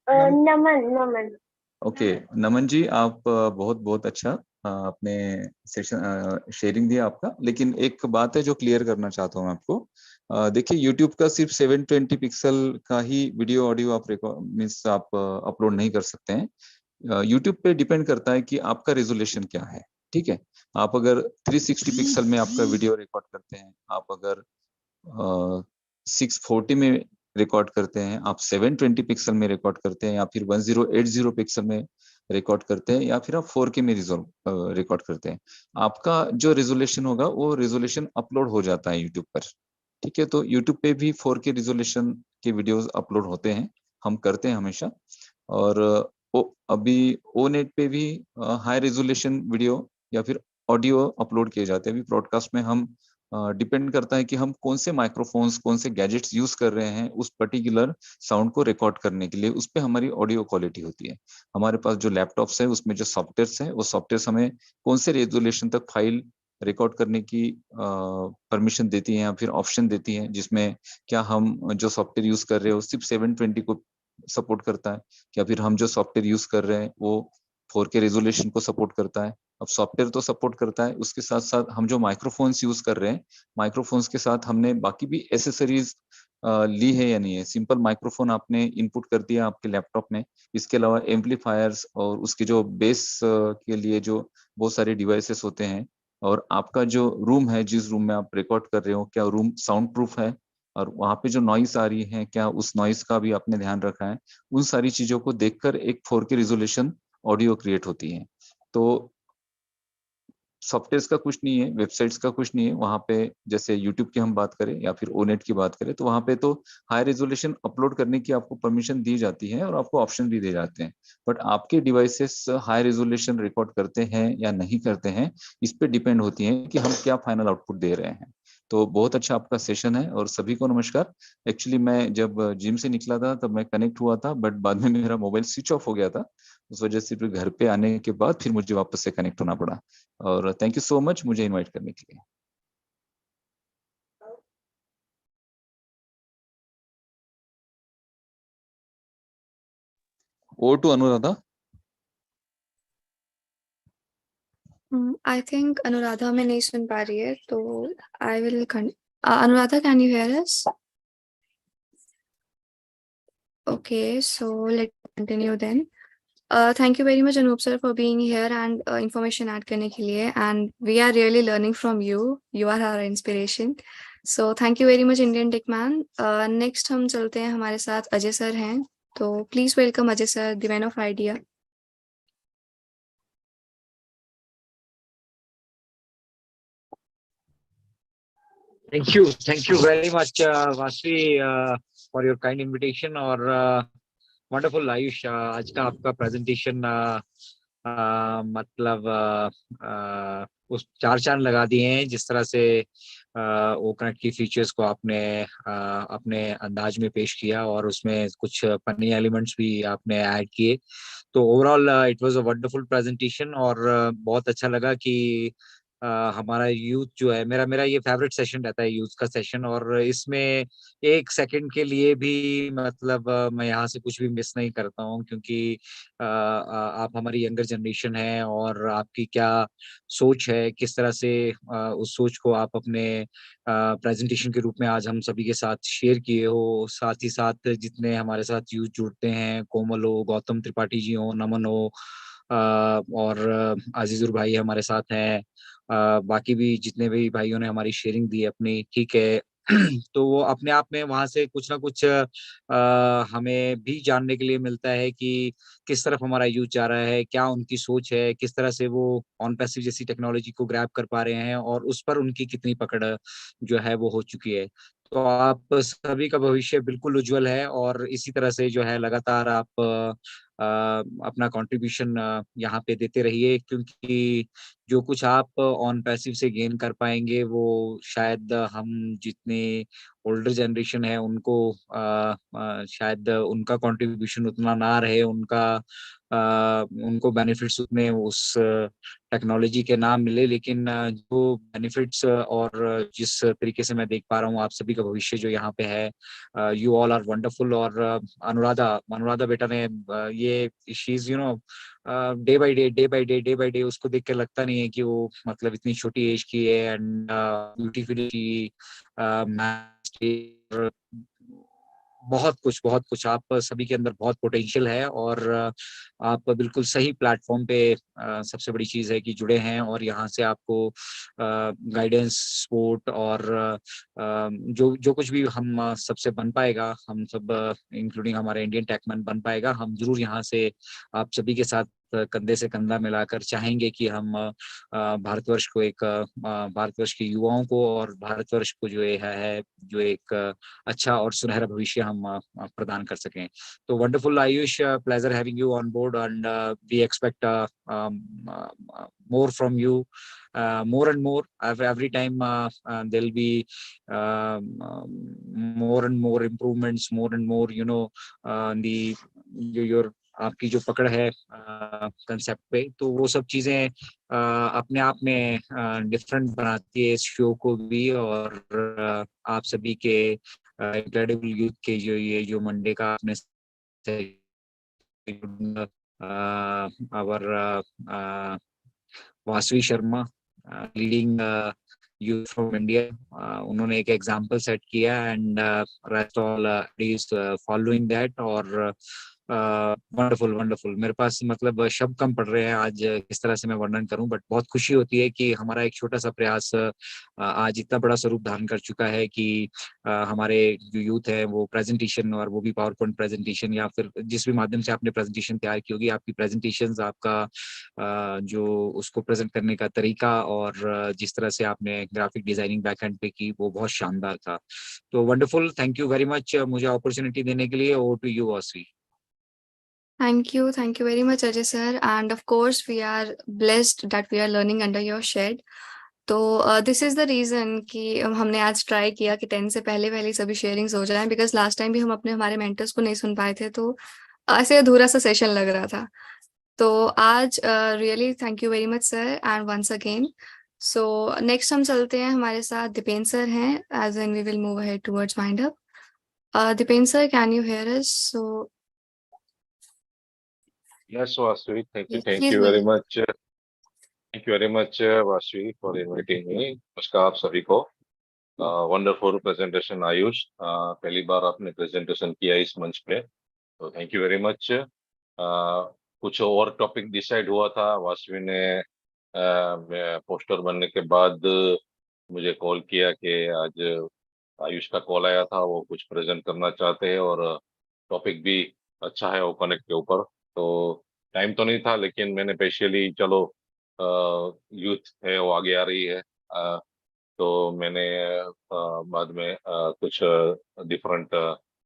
Speaker 3: नमन.
Speaker 9: ओके, नमन जी, आप बहुत बहुत अच्छा अपने सेशन शेयरिंग दिया आपका. लेकिन एक बात है जो क्लियर करना चाहता हूँ आपको. देखिए, YouTube का सिर्फ 720 पिक्सल का ही वीडियो ऑडियो आप अपलोड नहीं कर सकते हैं. YouTube पे डिपेंड करता है कि आपका रेजोल्यूशन क्या है. ठीक है, आप अगर 360 पिक्सल में आपका वीडियो रिकॉर्ड करते हैं, आप अगर 640 में रिकॉर्ड करते हैं, आप 720 पिक्सल में रिकॉर्ड करते हैं, या फिर 1080 पिक्सल में रिकॉर्ड करते हैं, या फिर आप 4K में रिकॉर्ड करते हैं, आपका जो रेजोल्यूशन होगा वो रेजोल्यूशन अपलोड हो जाता है यूट्यूब पर. ठीक है, तो यूट्यूब पे भी 4K रेजोल्यूशन के वीडियोस अपलोड होते हैं, हम करते हैं हमेशा. और अभी ओनेट पे भी हाई रेजोल्यूशन वीडियो या फिर ऑडियो अपलोड किए जाते हैं. अभी ब्रॉडकास्ट में हम डिपेंड करता है कि हम कौन से माइक्रोफोन्स, कौन से गैजेट्स यूज कर रहे हैं उस पर्टिकुलर साउंड को रिकॉर्ड करने के लिए. उस पर हमारी ऑडियो क्वालिटी होती है. हमारे पास जो लैपटॉप्स है उसमें जो सॉफ्टवेयर्स है वो सॉफ्टवेयर्स हमें कौन से रेजोल्यूशन तक फाइल रिकॉर्ड करने की परमिशन देती है या फिर ऑप्शन देती है, जिसमें क्या हम जो सॉफ्टवेयर यूज कर रहे हो सिर्फ 720 को सपोर्ट करता है, या फिर हम जो सॉफ्टवेयर यूज कर रहे हैं वो 4K रेजोल्यूशन को सपोर्ट करता है. अब सॉफ्टवेयर तो सपोर्ट करता है, उसके साथ साथ हम जो माइक्रोफोन्स यूज कर रहे हैं, माइक्रोफोन्स के साथ हमने बाकी भी एसेसरीज ली है या नहीं है. सिंपल माइक्रोफोन आपने इनपुट कर दिया आपके लैपटॉप में, इसके अलावा एम्पलीफायर्स और उसके जो बेस के लिए जो बहुत सारे डिवाइसेस होते हैं, और आपका जो रूम है, जिस रूम में आप रिकॉर्ड कर रहे हो, क्या रूम साउंड प्रूफ है, और वहां पे जो नॉइस आ रही है क्या उस नॉइस का भी आपने ध्यान रखा है. उन सारी चीजों को देखकर एक 4K रेजोल्यूशन ऑडियो क्रिएट होती है. तो सॉफ्टवेयर का कुछ नहीं है, वेबसाइट्स का कुछ नहीं है वहां पे. जैसे यूट्यूब की हम बात करें या फिर ओनेट की बात करें, तो वहां पे तो हाई रेजोल्यूशन अपलोड करने की आपको परमिशन दी जाती है और आपको ऑप्शन भी दिए जाते हैं. बट आपके डिवाइसेस हाई रेजोल्यूशन रिकॉर्ड करते हैं या नहीं करते हैं, इस पे डिपेंड होती है कि हम क्या फाइनल आउटपुट दे रहे हैं. तो बहुत अच्छा आपका सेशन है और सभी को नमस्कार। एक्चुअली मैं जब जिम से निकला था तब मैं कनेक्ट हुआ था, बट बाद में मेरा मोबाइल स्विच ऑफ हो गया था, उस वजह से फिर घर पे आने के बाद फिर मुझे वापस से कनेक्ट होना पड़ा। और थैंक यू सो मच मुझे इनवाइट करने के लिए। Over to Anuradha.
Speaker 1: I think Anuradha में नहीं सुन पा रही है, तो I will Anuradha, can you hear us? Okay, so let's continue then. Thank you very much, Anup sir, for being here and information add करने के लिए. And we are really learning from you. You are our inspiration. So thank you very much, Indian Tech Man. Next हम चलते हैं, हमारे साथ Ajay sir हैं. तो please welcome Ajay sir, the man of idea.
Speaker 10: Thank you very much, Vasvi, for your kind invitation और wonderful Ayush, आज का आपका presentation मतलब उस चार चांद लगा दिए हैं जिस तरह से ओकनेट की फीचर्स को आपने अपने अंदाज में पेश किया और उसमें कुछ फनी एलिमेंट्स भी आपने ऐड किए। तो overall it was a wonderful presentation और बहुत अच्छा लगा कि हमारा यूथ जो है, मेरा ये फेवरेट सेशन रहता है यूथ का सेशन, और इसमें एक सेकंड के लिए भी मतलब मैं यहाँ से कुछ भी मिस नहीं करता हूँ, क्योंकि आप हमारी यंगर जनरेशन है और आपकी क्या सोच है, किस तरह से उस सोच को आप अपने प्रेजेंटेशन के रूप में आज हम सभी के साथ शेयर किए हो। साथ ही साथ जितने हमारे साथ यूथ जुड़ते हैं, कोमल हो, गौतम त्रिपाठी जी हो, नमन हो, और आजीजुर भाई हमारे साथ हैं, बाकी भी जितने भी भाइयों ने हमारी शेयरिंग दी अपनी, ठीक है। तो वो अपने आप में वहां से कुछ ना कुछ हमें भी जानने के लिए मिलता है कि किस तरफ हमारा यूथ जा रहा है, क्या उनकी सोच है, किस तरह से वो ऑन पैसिव जैसी टेक्नोलॉजी को ग्रैब कर पा रहे हैं और उस पर उनकी कितनी पकड़ जो है वो हो चुकी है। तो आप सभी का भविष्य बिल्कुल उज्जवल है और इसी तरह से जो है लगातार आप अपना कंट्रीब्यूशन यहाँ पे देते रहिए, क्योंकि जो कुछ आप ऑन पैसिव से गेन कर पाएंगे वो शायद हम जितने ओल्डर जनरेशन है उनको शायद उनका कंट्रीब्यूशन उतना ना रहे, उनको बेनिफिट्स उतने उस टेक्नोलॉजी के ना मिले, लेकिन जो बेनिफिट्स और जिस तरीके से मैं देख पा रहा हूँ आप सभी का भविष्य जो यहाँ पे है, यू ऑल आर वंडरफुल। और अनुराधा बेटा ने ये she is you know day by day उसको देख के लगता नहीं है कि वो मतलब इतनी छोटी एज की है, एंड ब्यूटीफुली बहुत कुछ आप सभी के अंदर बहुत पोटेंशियल है और आप बिल्कुल सही प्लेटफॉर्म पे सबसे बड़ी चीज है कि जुड़े हैं और यहाँ से आपको गाइडेंस, सपोर्ट और जो कुछ भी हम सबसे बन पाएगा, हम सब इंक्लूडिंग हमारे इंडियन टेकमैन बन पाएगा, हम जरूर यहाँ से आप सभी के साथ कंधे से कंधा मिलाकर चाहेंगे कि हम भारतवर्ष को एक भारतवर्ष के युवाओं को और भारतवर्ष को जो है जो एक अच्छा और सुनहरा भविष्य हम प्रदान कर सकें। तो wonderful Ayush, pleasure having you on board and we expect more from you, more and more every time there'll be more and more improvements, more and more your आपकी जो पकड़ है कंसेप्ट पे, तो वो सब चीजें अपने आप में डिफरेंट बनाती है इस शो को भी, और आप सभी के इनक्रेडिबल यूथ के जो मंडे का आपने our Vasavi Sharma leading youth from India, उन्होंने एक एग्जांपल सेट किया and rest all is following that, और वंडरफुल मेरे पास मतलब शब्द कम पड़ रहे हैं आज किस तरह से मैं वर्णन करूं, बट बहुत खुशी होती है कि हमारा एक छोटा सा प्रयास आज इतना बड़ा स्वरूप धारण कर चुका है कि हमारे जो यूथ है वो प्रेजेंटेशन, और वो भी पावर पॉइंट प्रेजेंटेशन या फिर जिस भी माध्यम से आपने प्रेजेंटेशन तैयार की होगी, आपकी प्रेजेंटेशन, आपका जो उसको प्रेजेंट करने का तरीका और जिस तरह से आपने ग्राफिक डिजाइनिंग बैकएंड पे की वो बहुत शानदार था। तो wonderful, thank you very much मुझे अपॉर्चुनिटी देने के लिए। Over to you Vasavi.
Speaker 1: Thank you very much, Ajay sir. And of course, we are blessed that we are learning under your shed. तो दिस इज द रीजन कि हमने आज try किया कि 10 से पहले पहले सभी शेयरिंग्स हो जाएं, बिकॉज लास्ट टाइम भी हम अपने हमारे मेंटर्स को नहीं सुन पाए थे, तो ऐसे अधूरा सा सेशन लग रहा था। तो आज really thank you very much sir and once again. So next हम चलते हैं, हमारे साथ दीपेन सर हैं, as an we will move ahead towards wind up. Dipen sir, can you hear us? So
Speaker 11: Yes, Vasvi, thank you
Speaker 1: please
Speaker 11: very
Speaker 1: बोलिए।
Speaker 11: much. Thank you very much, Vasvi, for inviting me. नमस्कार आप सभी को। Wonderful presentation Ayush, पहली बार आपने presentation किया इस मंच पे, तो थैंक यू वेरी मच। कुछ और टॉपिक डिसाइड हुआ था, वासवी ने पोस्टर बनने के बाद मुझे कॉल किया कि आज आयुष का कॉल आया था, वो कुछ प्रेजेंट करना चाहते हैं और टॉपिक भी अच्छा है वो कनेक्ट के ऊपर। तो टाइम तो नहीं था, लेकिन मैंने स्पेशली चलो यूथ है वो आगे आ रही है, तो मैंने बाद में कुछ डिफरेंट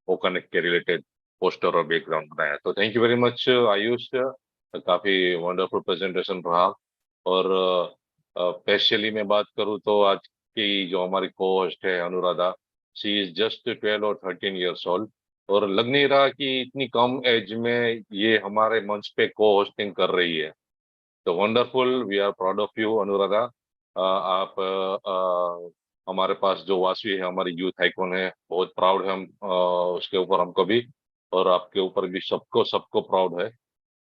Speaker 11: वो कनेक्ट के रिलेटेड पोस्टर और बैकग्राउंड बनाया। तो thank you very much Ayush, काफी वंडरफुल प्रेजेंटेशन रहा। और स्पेशली मैं बात करूँ तो आज की जो हमारी को होस्ट है अनुराधा, शी इज जस्ट 12 और 13 ईयर्स ओल्ड, और लग नहीं रहा कि इतनी कम एज में ये हमारे मंच पे को होस्टिंग कर रही है। तो wonderful, we are proud of you Anuradha. आप हमारे पास जो वासवी है हमारी यूथ आइकॉन है, बहुत प्राउड है हम उसके ऊपर, हमको भी और आपके ऊपर भी सबको सबको प्राउड है।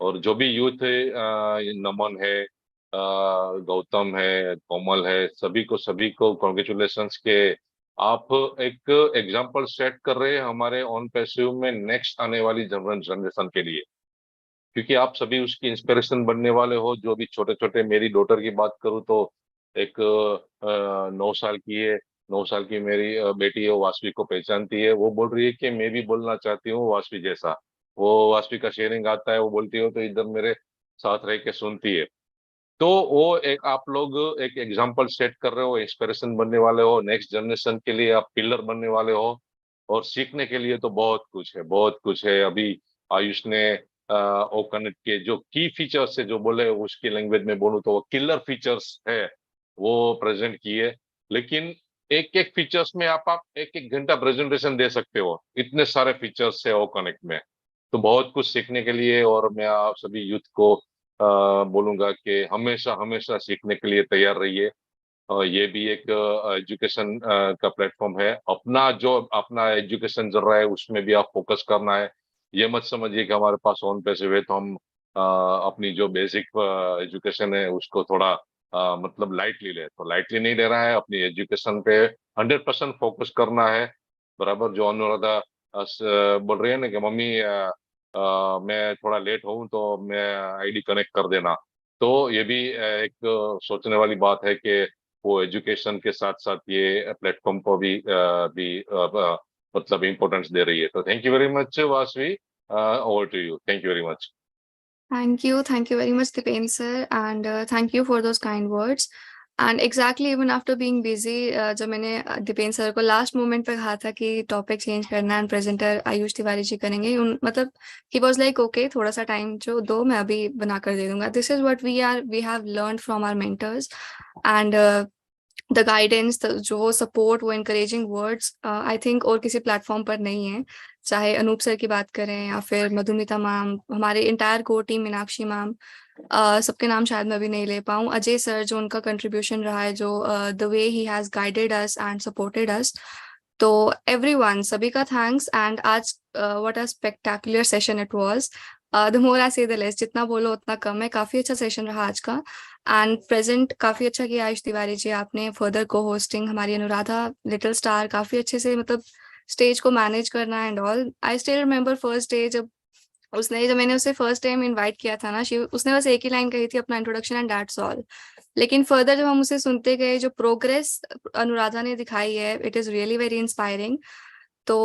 Speaker 11: और जो भी यूथ है, नमन है, गौतम है, कोमल है, सभी को कॉन्ग्रेचुलेशंस के आप एक एग्जाम्पल सेट कर रहे हैं हमारे ऑन पैसिव में नेक्स्ट आने वाली जनरेशन के लिए, क्योंकि आप सभी उसकी इंस्पिरेशन बनने वाले हो। जो भी छोटे छोटे, मेरी डॉटर की बात करूं तो एक 9 साल की है, 9 साल की मेरी बेटी है, वो वासवी को पहचानती है, वो बोल रही है कि मैं भी बोलना चाहती हूँ वासवी जैसा। वो वासवी का शेयरिंग आता है, वो बोलती हो तो इधर मेरे साथ रह के सुनती है। तो वो एक आप लोग एक एग्जाम्पल सेट कर रहे हो, इंस्पिरेशन बनने वाले हो, नेक्स्ट जनरेशन के लिए आप पिलर बनने वाले हो। और सीखने के लिए तो बहुत कुछ है, बहुत कुछ है। अभी आयुष ने ओ कनेक्ट के जो की फीचर्स है, जो बोले उसकी लैंग्वेज में बोलूं तो वो किलर फीचर्स है, वो प्रेजेंट किए। लेकिन एक एक फीचर्स में आप एक एक घंटा प्रेजेंटेशन दे सकते हो, इतने सारे फीचर्स है ओ कनेक्ट में। तो बहुत कुछ सीखने के लिए, और मैं आप सभी यूथ को बोलूंगा कि हमेशा हमेशा सीखने के लिए तैयार रहिए। ये भी एक एजुकेशन का प्लेटफॉर्म है, अपना एजुकेशन चल रहा है, उसमें भी आप फोकस करना है। ये मत समझिए कि हमारे पास ऑन पैसे हुए तो हम अपनी जो बेसिक एजुकेशन है उसको थोड़ा मतलब लाइटली ले, तो लाइटली नहीं ले रहा है। अपनी एजुकेशन पे 100% फोकस करना है। बराबर जो अनुराधा बोल रही है ना कि मम्मी मैं थोड़ा लेट हूँ तो मैं आईडी कनेक्ट कर देना, तो ये भी एक सोचने वाली बात है कि वो एजुकेशन के साथ साथ ये प्लेटफॉर्म को भी मतलब इम्पोर्टेंस दे रही है। तो thank you very much Vasavi, over to you, thank you very much.
Speaker 1: Thank you very much, Dipen sir, and thank you for those kind words. And exactly, even after being busy, जब मैंने Dipen sir को last moment पे कहा था कि topic change करना and presenter Ayush Tiwari जी करेंगे, मतलब ही वाज लाइक ओके, थोड़ा सा टाइम जो दो, मैं अभी बना कर दे दूंगा। This is what we have learned from our mentors, and the guidance, जो सपोर्ट, वो encouraging वर्ड्स आई थिंक और किसी प्लेटफॉर्म पर नहीं है। चाहे अनूप सर की बात करें या फिर मधुमिता मैम, हमारे entire core team, Meenakshi ma'am, सबके नाम शायद मैं अभी नहीं ले पाऊँ, अजय सर, जो उनका कंट्रीब्यूशन रहा है, जो the way he has guided us and supported us, तो एवरीवन, सभी का थैंक्स। एंड आज what a spectacular session it was. The more I say the less, जितना बोलो उतना कम है। काफी अच्छा सेशन रहा आज का, एंड प्रेजेंट काफी अच्छा किया आयुष तिवारी जी आपने। फर्दर को होस्टिंग हमारी अनुराधा लिटिल स्टार, काफी अच्छे से मतलब स्टेज को मैनेज करना and all. I still remember first day, जब मैंने उसे फर्स्ट टाइम इनवाइट किया था ना, उसने बस एक ही लाइन कही थी, अपना इंट्रोडक्शन एंड दैट्स ऑल। लेकिन फर्दर जब हम उसे सुनते गए, जो प्रोग्रेस अनुराधा ने दिखाई है, it is really very inspiring. तो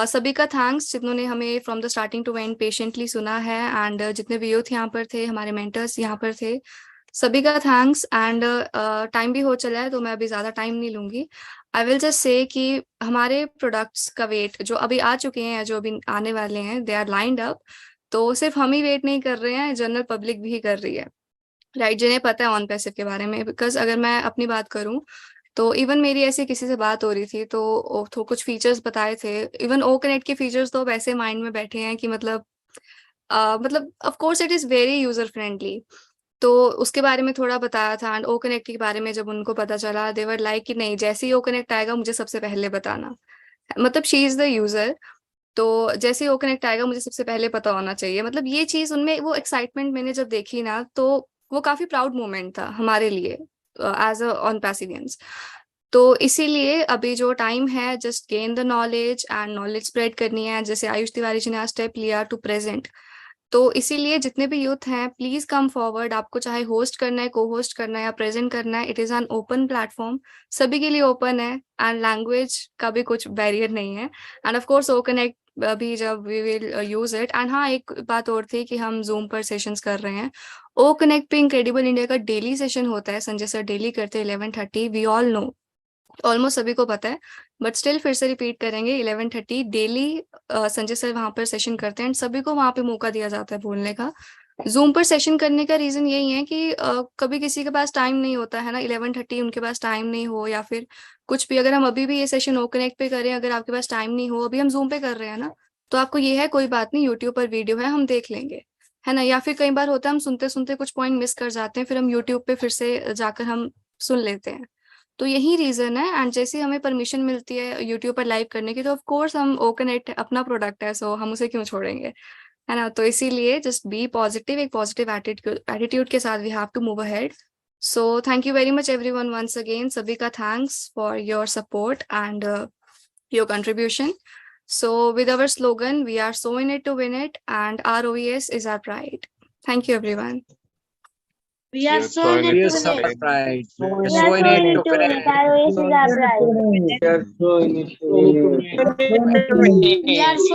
Speaker 1: सभी का थैंक्स, जिन्होंने हमें from the starting to end patiently सुना है, एंड जितने भी यूथ यहाँ पर थे, हमारे मेंटर्स यहाँ पर थे, सभी का थैंक्स। एंड टाइम भी हो चला है, तो मैं अभी ज्यादा टाइम नहीं लूंगी। आई विल जस्ट से कि हमारे प्रोडक्ट्स का वेट जो अभी आ चुके हैं या जो अभी आने वाले हैं, दे आर लाइंड अप। तो सिर्फ हम ही वेट नहीं कर रहे हैं, जनरल पब्लिक भी कर रही है। राइट, जिन्हें पता है ऑन पैसिव के बारे में। बिकॉज अगर मैं अपनी बात करूं तो इवन मेरी ऐसी किसी से बात हो रही थी तो कुछ फीचर्स बताए थे। इवन ओ कनेक्ट के फीचर्स तो वैसे माइंड में बैठे हैं कि मतलब of course it is very user friendly. तो उसके बारे में थोड़ा बताया था। एंड ओ कनेक्ट के बारे में जब उनको पता चला देवर लाइक कि नहीं, जैसे ही ओ कनेक्ट आएगा मुझे सबसे पहले बताना। मतलब शी इज द यूजर, तो जैसे ही ओ कनेक्ट आएगा मुझे सबसे पहले पता होना चाहिए। मतलब ये चीज उनमें वो एक्साइटमेंट मैंने जब देखी ना, तो वो काफी प्राउड मोमेंट था हमारे लिए एज अ ऑन पैसिवियंस। तो इसीलिए अभी जो टाइम है, just gain the knowledge and knowledge spread करनी है, जैसे आयुष तिवारी जी ने आज स्टेप लिया टू प्रेजेंट। तो इसीलिए जितने भी यूथ हैं प्लीज कम फॉरवर्ड। आपको चाहे होस्ट करना है, को होस्ट करना है या प्रेजेंट करना है, it is an open platform, सभी के लिए ओपन है। एंड लैंग्वेज का भी कुछ बैरियर नहीं है। And of course O Connect अभी जब we will use it. And हाँ, एक बात और थी कि हम जूम पर सेशंस कर रहे हैं। ओ कनेक्ट पे इनक्रेडिबल इंडिया का डेली सेशन होता है, संजय सर डेली करते हैं 11:30। वी ऑल नो, ऑलमोस्ट सभी को पता है, बट स्टिल फिर से रिपीट करेंगे। 11:30 डेली संजय सर वहां पर सेशन करते हैं एंड सभी को वहां पे मौका दिया जाता है बोलने का। जूम पर सेशन करने का रीजन यही है कि कभी किसी के पास टाइम नहीं होता है ना, 11:30 उनके पास टाइम नहीं हो या फिर कुछ भी। अगर हम अभी भी ये सेशन ओ कनेक्ट पे करें, अगर आपके पास टाइम नहीं हो, अभी हम जूम पे कर रहे हैं ना, तो आपको ये है कोई बात नहीं, यूट्यूब पर वीडियो है, हम देख लेंगे, है ना। या फिर कई बार होता है हम सुनते सुनते कुछ पॉइंट मिस कर जाते हैं, फिर हम यूट्यूब पे फिर से जाकर हम सुन लेते हैं। तो यही रीजन है। एंड जैसे हमें परमिशन मिलती है यूट्यूब पर लाइव करने की, तो ऑफ कोर्स हम ओ कनेक्ट अपना प्रोडक्ट है, सो हम उसे क्यों छोड़ेंगे, है ना। तो इसीलिए जस्ट बी पॉजिटिव, एक पॉजिटिव एटीट्यूड के साथ we have to move ahead. So thank you very much everyone once again. सभी का thanks for your support and your contribution. So with our slogan, we are so in it to win it, and our OES is our pride. Thank you, everyone.
Speaker 7: We are so in it
Speaker 10: We are
Speaker 7: to
Speaker 10: so
Speaker 7: win it.
Speaker 10: pride. We are
Speaker 7: We
Speaker 10: so
Speaker 7: are
Speaker 10: in
Speaker 7: so
Speaker 10: it
Speaker 7: in
Speaker 10: to
Speaker 7: it to
Speaker 10: win
Speaker 7: win
Speaker 10: it.
Speaker 7: it. Our OS is our pride.
Speaker 5: We are so in it to win it.
Speaker 7: We are so